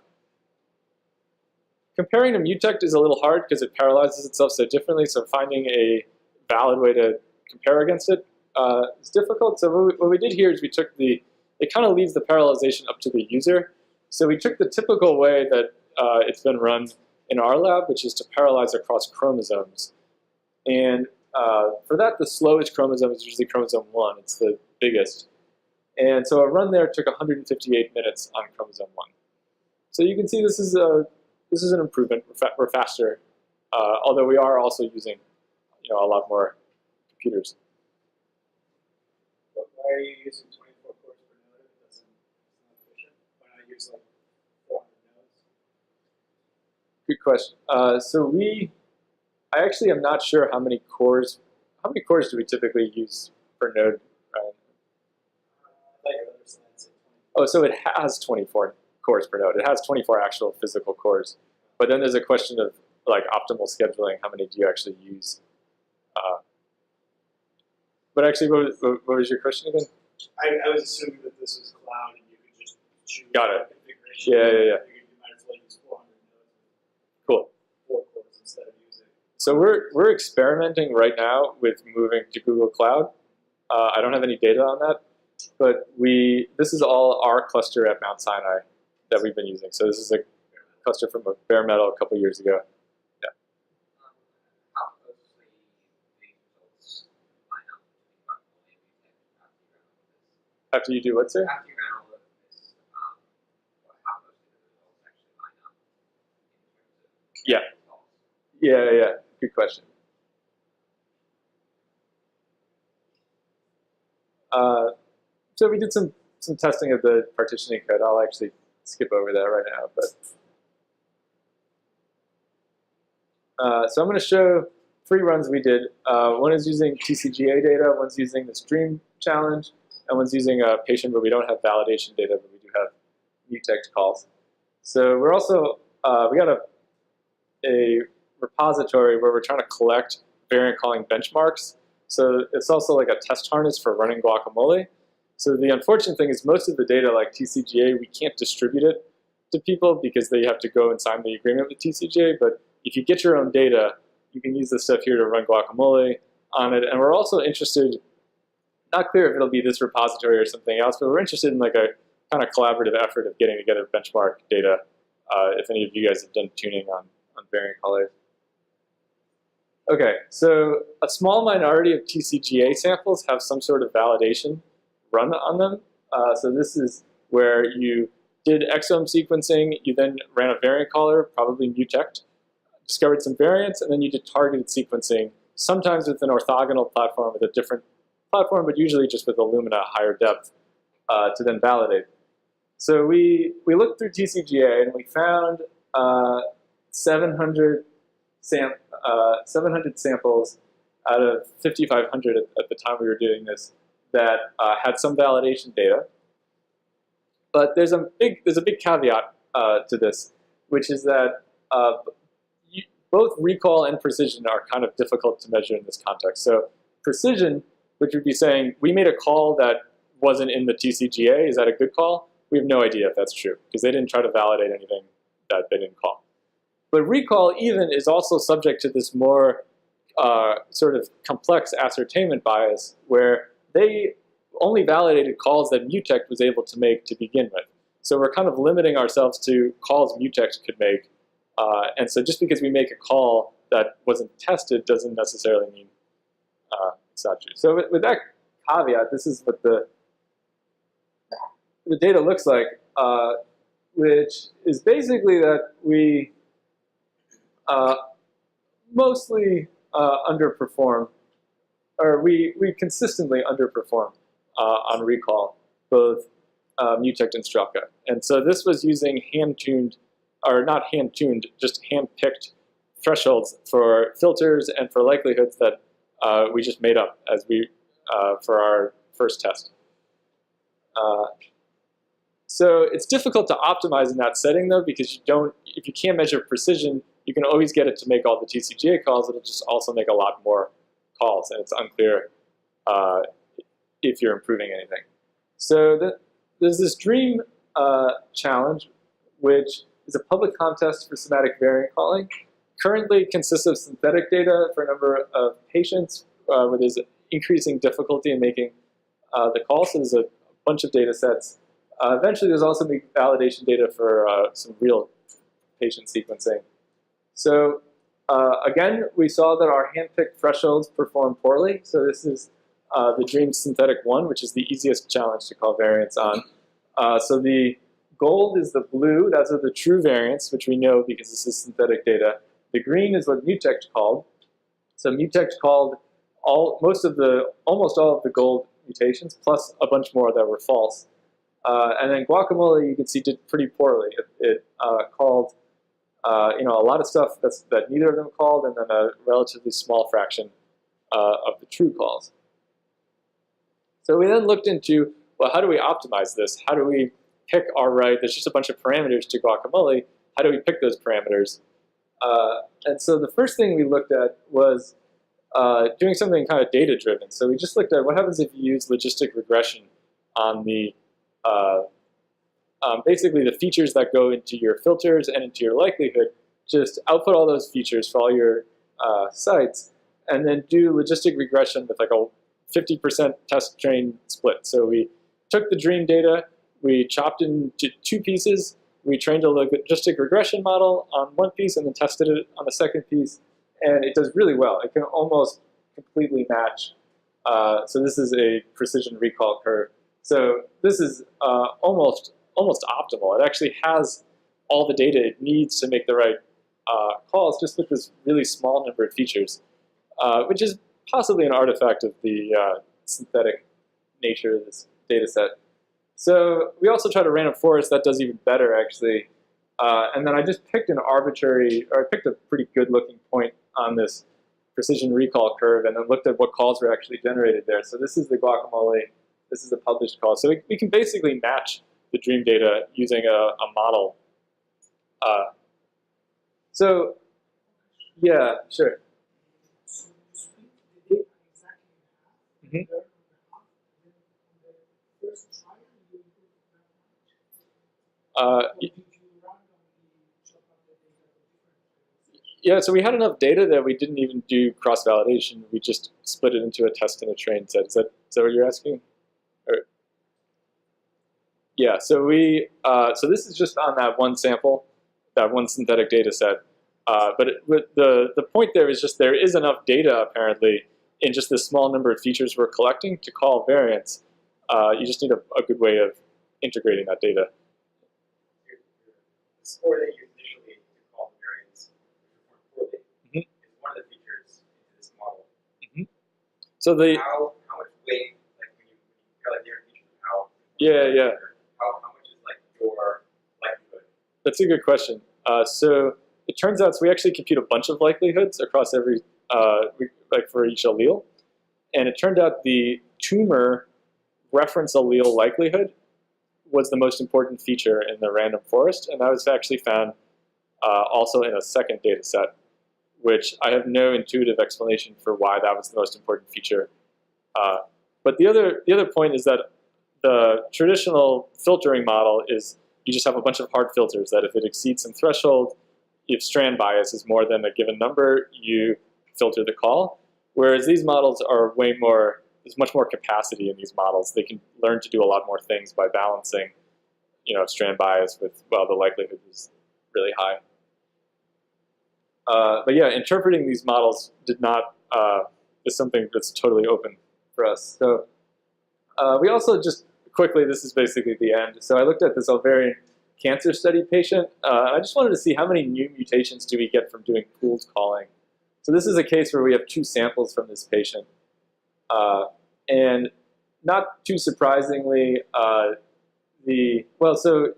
Comparing to MuTech is a little hard because it parallelizes itself so differently. So finding a valid way to compare against it is difficult. So what we did here is we took it kind of leaves the parallelization up to the user. So we took the typical way that it's been run in our lab, which is to parallelize across chromosomes. And for that, the slowest chromosome is usually chromosome 1. It's the biggest. And so a run there took 158 minutes on chromosome 1. So you can see this is an improvement. We're faster, although we are also using a lot more computers. But why are you using 24 cores per node if it's not efficient? Why not use like 400 nodes? Good question. So I actually am not sure how many cores do we typically use per node. Oh, so it has 24 cores per node. It has 24 actual physical cores. But then there's a question of like optimal scheduling. How many do you actually use? But actually, what was your question again? I was assuming that this was cloud and you could just choose Got it. configuration. Yeah. You might as well use 400 nodes. Cool. 4 cores instead of using. So we're experimenting right now with moving to Google Cloud. I don't have any data on that, but this is all our cluster at Mount Sinai that we've been using. So this is a cluster from a bare metal a couple years ago. Yeah. How closely the results line up between Guacamole and Mutect After you do what, sir? after you ran all of this, how closely the results actually line up in terms of Yeah. results? Yeah. Good question. So we did some testing of the partitioning code. I'll actually skip over that right now. But so I'm going to show 3 runs we did. One is using TCGA data, one's using the stream challenge, and one's using a patient where we don't have validation data, but we do have Mutect calls. So we're also, we got a repository where we're trying to collect variant calling benchmarks. So it's also like a test harness for running Guacamole. So the unfortunate thing is most of the data, like TCGA, we can't distribute it to people because they have to go and sign the agreement with TCGA. But if you get your own data, you can use this stuff here to run Guacamole on it. And we're also interested, not clear if it'll be this repository or something else, but we're interested in like a kind of collaborative effort of getting together benchmark data, if any of you guys have done tuning on variant callers. Okay, so a small minority of TCGA samples have some sort of validation run on them. So this is where you did exome sequencing, you then ran a variant caller, probably Mutect, discovered some variants, and then you did targeted sequencing, sometimes with an orthogonal platform with a different platform, but usually just with Illumina higher depth to then validate. So we looked through TCGA and we found 700 samples out of 5,500 at the time we were doing this that had some validation data. But there's a big caveat to this, which is that both recall and precision are kind of difficult to measure in this context. So precision, which would be saying we made a call that wasn't in the TCGA, is that a good call? We have no idea if that's true because they didn't try to validate anything that they didn't call. But recall even is also subject to this more sort of complex ascertainment bias where they only validated calls that Mutect was able to make to begin with. So we're kind of limiting ourselves to calls Mutect could make. And so just because we make a call that wasn't tested doesn't necessarily mean it's not true. So with that caveat, this is what the data looks like, which is basically that we mostly underperform, or we consistently underperform on recall, both Mutect and Strelka. And so this was using hand-tuned, or not hand-tuned, just hand-picked thresholds for filters and for likelihoods that we just made up as for our first test. So it's difficult to optimize in that setting though, because if you can't measure precision, you can always get it to make all the TCGA calls. It'll just also make a lot more calls, and it's unclear if you're improving anything. So there's this DREAM challenge, which is a public contest for somatic variant calling. Currently consists of synthetic data for a number of patients where there's increasing difficulty in making the call. So there's a bunch of data sets. Eventually there's also validation data for some real patient sequencing. So again, we saw that our hand-picked thresholds perform poorly. So this is the DREAM synthetic 1, which is the easiest challenge to call variants on. So the gold is the blue. Those are the true variants, which we know because this is synthetic data. The green is what Mutect called. So Mutect called almost all of the gold mutations, plus a bunch more that were false. And then Guacamole, you can see, did pretty poorly. It called a lot of stuff that neither of them called, and then a relatively small fraction of the true calls. So we then looked into, well, how do we optimize this? How do we pick our right. There's just a bunch of parameters to Guacamole. How do we pick those parameters? And so the first thing we looked at was doing something kind of data-driven. So we just looked at what happens if you use logistic regression on the basically the features that go into your filters and into your likelihood. Just output all those features for all your sites, and then do logistic regression with like a 50% test train split. So we took the dream data, we chopped into 2 pieces, we trained a logistic regression model on one piece and then tested it on the second piece, and it does really well. It can almost completely match. So this is a precision recall curve. So this is almost optimal. It actually has all the data it needs to make the right calls just with this really small number of features, which is possibly an artifact of the synthetic nature of this data set. So we also tried a random forest that does even better, actually. And then I just picked an arbitrary, or I picked a pretty good looking point on this precision recall curve and then looked at what calls were actually generated there. So this is the Guacamole, this is the published call. So we can basically match the dream data using a model. So yeah, sure. So you split the data exactly in half, Mhm. and then on the first trial you improved that much? Or did you randomly chop up the data for different Yeah, so we had enough data that we didn't even do cross-validation. We just split it into a test and a train set. Is that what you're asking? Or, yeah, so so this is just on that one sample, that one synthetic data set. But the point there is just there is enough data, apparently, in just this small number of features we're collecting to call variants. You just need a good way of integrating that data. The score that you initially to call variance, which perform poorly, Mhm. is one of the features in this model. So How much weight, like when you calculate different features, how much is like your likelihood? That's a good question. So it turns out, so we actually compute a bunch of likelihoods across every, like for each allele. And it turned out the tumor reference allele likelihood was the most important feature in the random forest. And that was actually found also in a second data set, which I have no intuitive explanation for why that was the most important feature. But the other point is that the traditional filtering model is you just have a bunch of hard filters that if it exceeds some threshold, if strand bias is more than a given number, you filter the call. Whereas these models are way more, there's much more capacity in these models. They can learn to do a lot more things by balancing, strand bias with, well, the likelihood is really high. But yeah, interpreting these models is something that's totally open for us. So we also just quickly, this is basically the end. So I looked at this ovarian cancer study patient. I just wanted to see how many new mutations do we get from doing pooled calling. So this is a case where we have 2 samples from this patient. And not too surprisingly, so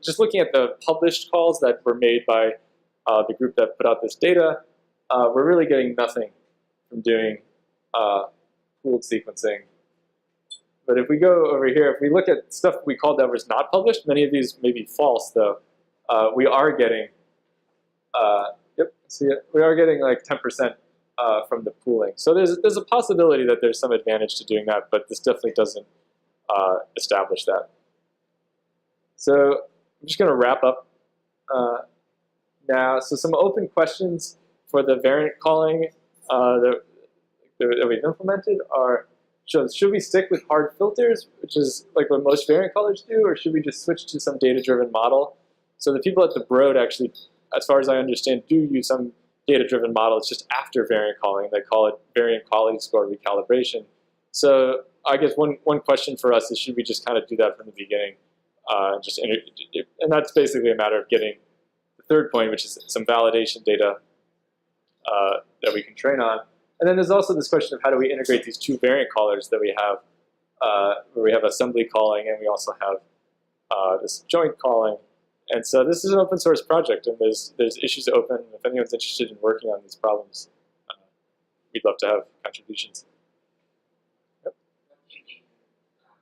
just looking at the published calls that were made by the group that put out this data, we're really getting nothing from doing pooled sequencing. But if we go over here, if we look at stuff we called that was not published, many of these may be false, though. We are getting, we are getting like 10% from the pooling. So there's a possibility that there's some advantage to doing that, but this definitely doesn't establish that. So I'm just going to wrap up now. So some open questions for the variant calling that we've implemented are, should we stick with hard filters, which is like what most variant callers do, or should we just switch to some data-driven model? So the people at the Broad actually, as far as I understand, do use some data-driven model. It's just after variant calling. They call it variant quality score recalibration. So I guess one question for us is, should we just kind of do that from the beginning? And that's basically a matter of getting the third point, which is some validation data that we can train on. And then there's also this question of how do we integrate these 2 variant callers that we have, where we have assembly calling and we also have this joint calling. And so this is an open source project, and there's issues open. If anyone's interested in working on these problems, we'd love to have contributions. Yep. What do you mean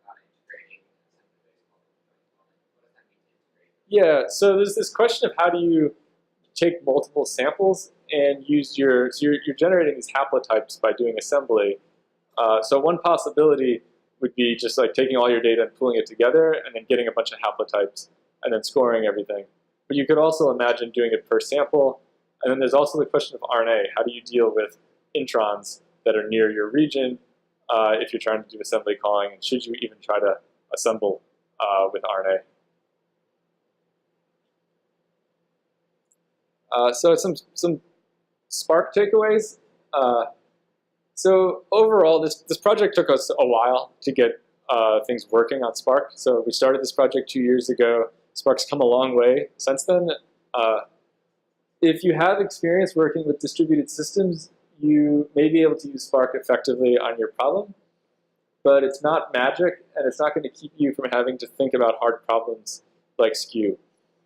about integrating assembly-based calling? What does that mean? Yeah, so there's this question of how do you take multiple samples and use so you're generating these haplotypes by doing assembly. So one possibility would be just like taking all your data and pulling it together and then getting a bunch of haplotypes and then scoring everything. But you could also imagine doing it per sample. And then there's also the question of RNA. How do you deal with introns that are near your region if you're trying to do assembly calling? And should you even try to assemble with RNA? So some Spark takeaways. So overall, this project took us a while to get things working on Spark. So we started this project 2 years ago. Spark's come a long way since then. If you have experience working with distributed systems, you may be able to use Spark effectively on your problem. But it's not magic, and it's not going to keep you from having to think about hard problems like skew.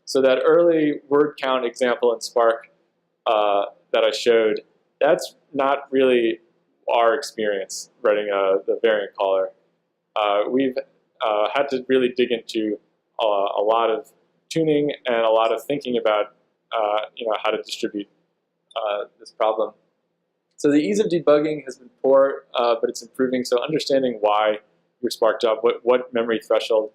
So that early word count example in Spark that I showed, that's not really our experience writing the variant caller. We've had to really dig into a lot of tuning and a lot of thinking about how to distribute this problem. So the ease of debugging has been poor, but it's improving. So understanding why your Spark job, what memory threshold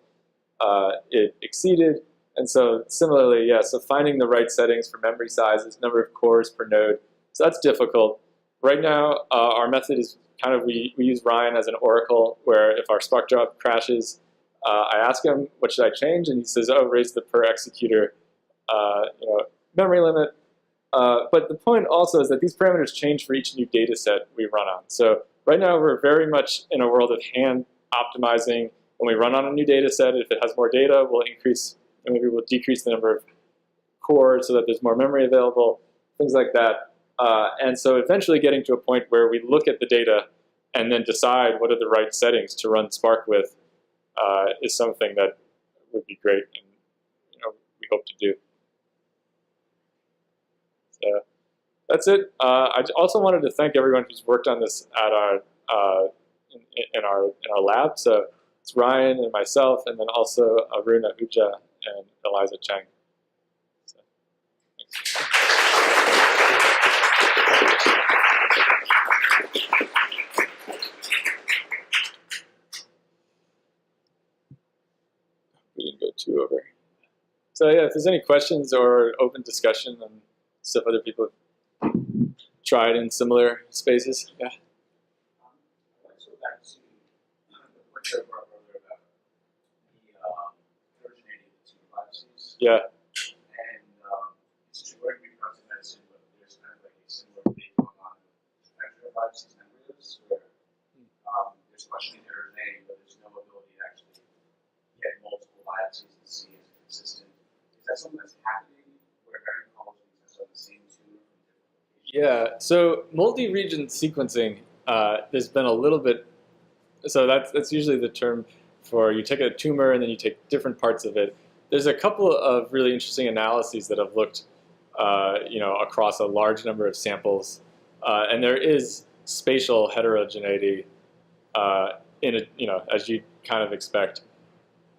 it exceeded. And so similarly, yeah, so finding the right settings for memory sizes, number of cores per node. So that's difficult. Right now, our method is kind of, we use Ryan as an oracle, where if our Spark job crashes, I ask him, what should I change? And he says, oh, raise the per executor memory limit. But the point also is that these parameters change for each new data set we run on. So right now, we're very much in a world of hand optimizing. When we run on a new data set, if it has more data, we'll increase, and maybe we'll decrease the number of cores so that there's more memory available, things like that. And so eventually getting to a point where we look at the data and then decide what are the right settings to run Spark with is something that would be great, and we hope to do. So that's it. I also wanted to thank everyone who's worked on this at our in our lab. So it's Ryan and myself, and then also Arun Ahuja and Eliza Chang. So, we didn't go too over. So yeah, if there's any questions or open discussion on stuff other people have tried in similar spaces, yeah. Let's go back to the point that I brought earlier about the heterogeneity of the tumor biopsies. Yeah. And it's true work with cancer medicine, but there's kind of like a similar debate going on with extra biopsies and embryos, where there's questioning heterogeneity, but there's no ability to actually get multiple biopsies and see if it's consistent. Is that something that's happening where variant calls are the same tumor from different locations? Yeah, so multi-region sequencing, there's been a little bit, so that's usually the term for you take a tumor and then you take different parts of it. There's a couple of really interesting analyses that have looked across a large number of samples, and there is spatial heterogeneity as you kind of expect.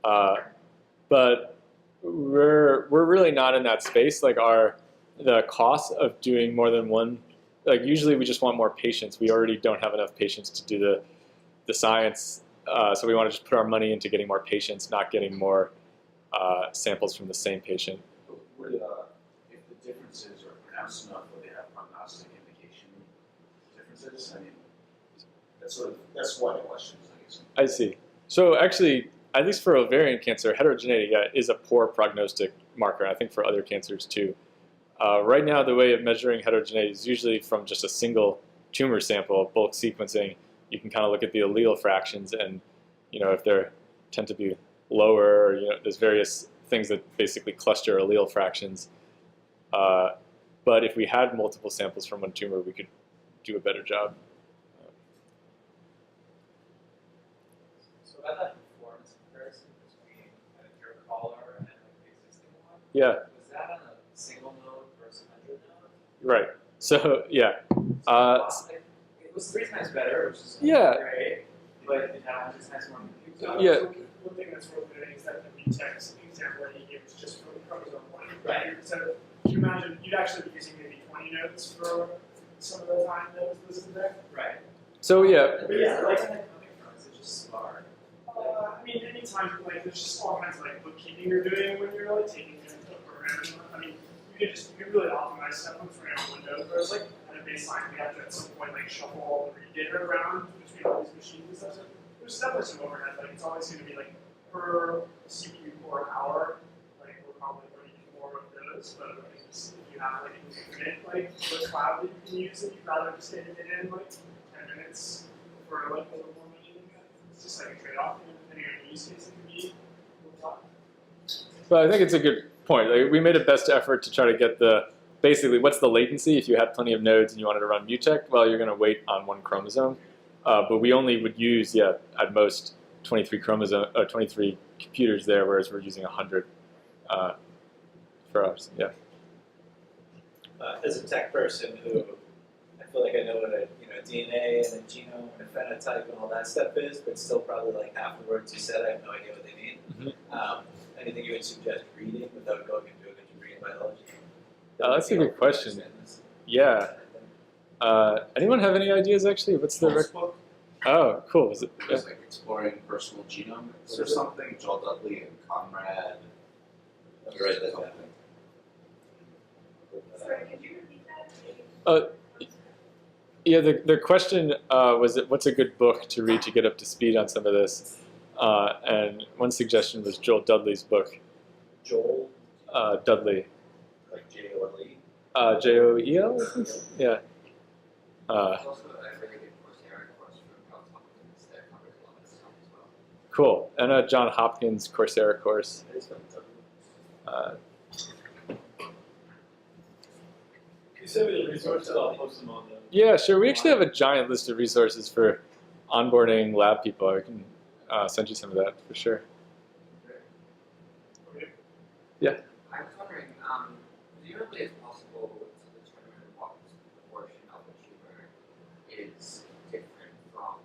But we're really not in that space. Like the cost of doing more than one, like usually we just want more patients. We already don't have enough patients to do the science, so we want to just put our money into getting more patients, not getting more samples from the same patient. Would, if the differences are pronounced enough, would they have prognostic indication differences? I mean, that's one of the questions, I guess. I see. So actually, at least for ovarian cancer, heterogeneity is a poor prognostic marker, I think for other cancers too. Right now, the way of measuring heterogeneity is usually from just a single tumor sample, bulk sequencing. You can kind of look at the allele fractions, and if they tend to be lower, there's various things that basically cluster allele fractions. But if we had multiple samples from one tumor, we could do a better job. So that performance comparison between your caller and the existing one, Yeah. was that on a single node versus 100 node? Right. So yeah. It was 3 times better, which is Yeah. great, but it had 100 times more compute. Yeah. So one thing that's worth noting is that the mutex example that you gave was just for chromosome 1. Right. So can you imagine you'd actually be using maybe 20 nodes for some of the time that was listed there? Right. So yeah, But yeah, Where's like, that coming from? Is it just SPARK? I mean, anytime, like, there's just all kinds of, like, bookkeeping you're doing when you're, like, taking a program. I mean, you can really optimize stuff when it's running on Windows, whereas, like, at a baseline, we have to, at some point, like, shuffle all the read data around between all these machines and stuff. So there's definitely some overhead. Like, it's always going to be, like, per CPU core hour, like, we're probably running more of those, but like, if you have, like, an infinite, like, the cloud that you can use, and you'd rather just get it in, like, 10 minutes for, like, a little more money. It's just like a trade-off, and depending on the use case, it can be a lot. but I think it's a good point. Like, we made a best effort to try to get basically what's the latency if you had plenty of nodes and you wanted to run mutex. Well, you're going to wait on one chromosome, but we only would use at most 23 computers there, whereas we're using 100 for us. Yeah. As a tech person who I feel like I know what a DNA and a genome and a phenotype and all that stuff is, but still probably like half the words you said I have no idea what they mean. Anything you would suggest reading without going into a good degree in biology? That's a good question. Yeah. Anyone have any ideas actually? What's the book? Oh, cool. Is it? It was like exploring personal genomics or something. Joel Dudley and Conrad. You write that down. Something. Sorry, could you repeat that? Yeah, the question was what's a good book to read to get up to speed on some of this? And one suggestion was Joel Dudley's book. Joel, Dudley. like J-O-L-E. Joel? I think? Yeah. There's also a really good Coursera course from Johns Hopkins that covers a lot of stuff as well. Cool. And a John Hopkins Coursera course. You send me the resources, I'll post them on the. Yeah, sure. We actually have a giant list of resources for onboarding lab people. I can send you some of that for sure. Yeah. I was wondering, presumably it's possible to determine what proportion of the tumor is different from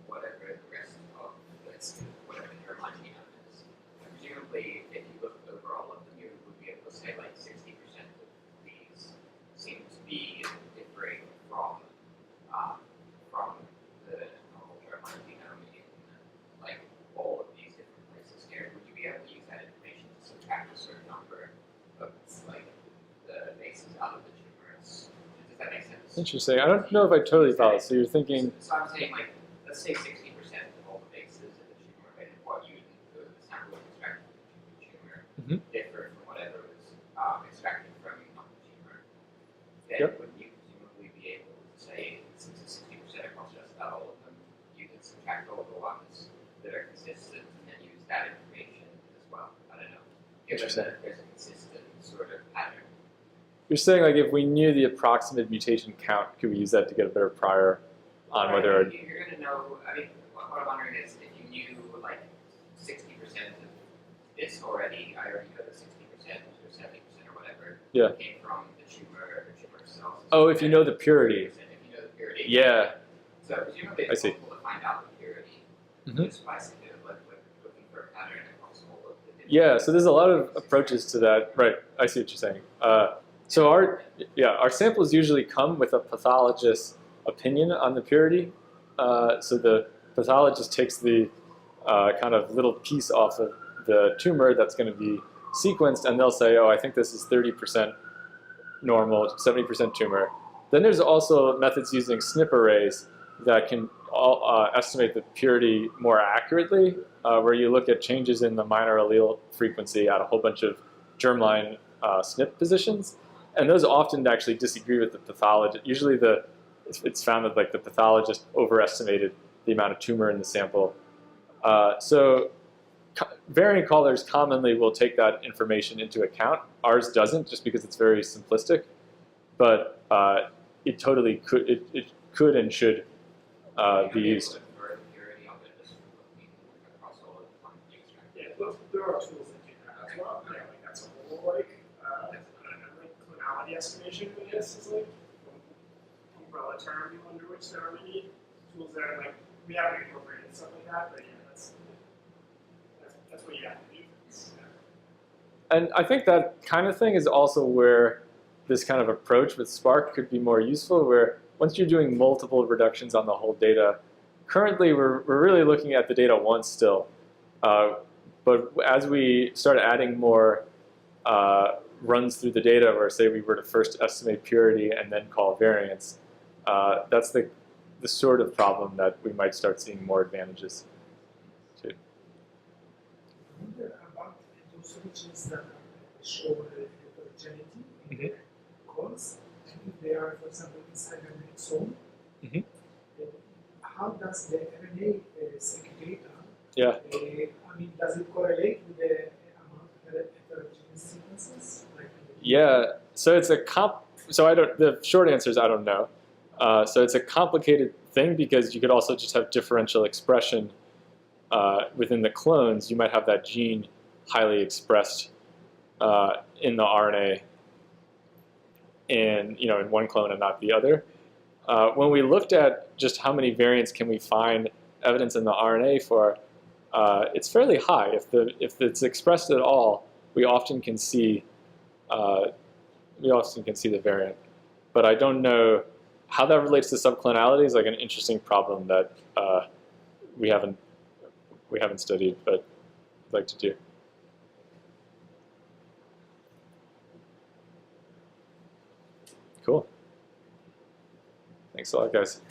whatever the rest of whatever the germline genome is. And presumably, if you look over all of them, you would be able to say like 60% of these seem to be differing from the normal germline genome in like all of these different places here. Would you be able to use that information to subtract a certain number of like the bases out of the tumors? Does that make sense? Interesting. I don't know if I totally follow. So you're thinking, So I'm saying like, let's say 60% of all the bases in the tumor and what you the sample was expected from the tumor differ from whatever was expected from the tumor. Then would you presumably be able to say, since it's 60% across just about all of them, you can subtract all the ones that are consistent and then use that information as well? I don't know. Given that there's a consistent sort of pattern. you're saying like if we knew the approximate mutation count, could we use that to get a better prior on whether? You're going to know. I mean, what I'm wondering is if you knew like 60% of this already, I already know that 60% or 70% or whatever came from the tumor cells. Oh, if you know the purity. If you know the purity. Yeah. So presumably it's possible to find out the purity just by looking for a pattern across all of the different. Yeah. So there's a lot of approaches to that. Right. I see what you're saying. So our samples usually come with a pathologist's opinion on the purity. So the pathologist takes the kind of little piece off of the tumor that's going to be sequenced, and they'll say, oh, I think this is 30% normal, 70% tumor. Then there's also methods using SNP arrays that can estimate the purity more accurately, where you look at changes in the minor allele frequency at a whole bunch of germline SNP positions. And those often actually disagree with the pathologist. Usually it's found that like the pathologist overestimated the amount of tumor in the sample. So variant callers commonly will take that information into account. Ours doesn't, just because it's very simplistic. But it totally could, it could and should be used. Yeah, there are tools that do that as well. Yeah, like that's a whole like clonality estimation, I guess, is like an umbrella term under which there are many tools that are like we haven't incorporated stuff like that, but yeah, that's And I think that kind of thing is also where this kind of approach with Spark could be more useful, where once you're doing multiple reductions on the whole data, currently we're really looking at the data once still. But as we start adding more runs through the data, where say we were to first estimate purity and then call variance, that's the sort of problem that we might start seeing more advantages to. About those regions that show the heterogeneity in the cores, and if they are, for example, inside an exome, how does the RNA seq data, Yeah. I mean, does it correlate with the amount of heterogeneous sequences? Yeah. So it's a the short answer is I don't know. So it's a complicated thing because you could also just have differential expression within the clones. You might have that gene highly expressed in the RNA in one clone and not the other. When we looked at just how many variants can we find evidence in the RNA for, it's fairly high. If it's expressed at all, we often can see the variant. But I don't know how that relates to subclonality. Is like an interesting problem that we haven't studied, but I'd like to do. Cool. Thanks a lot, guys.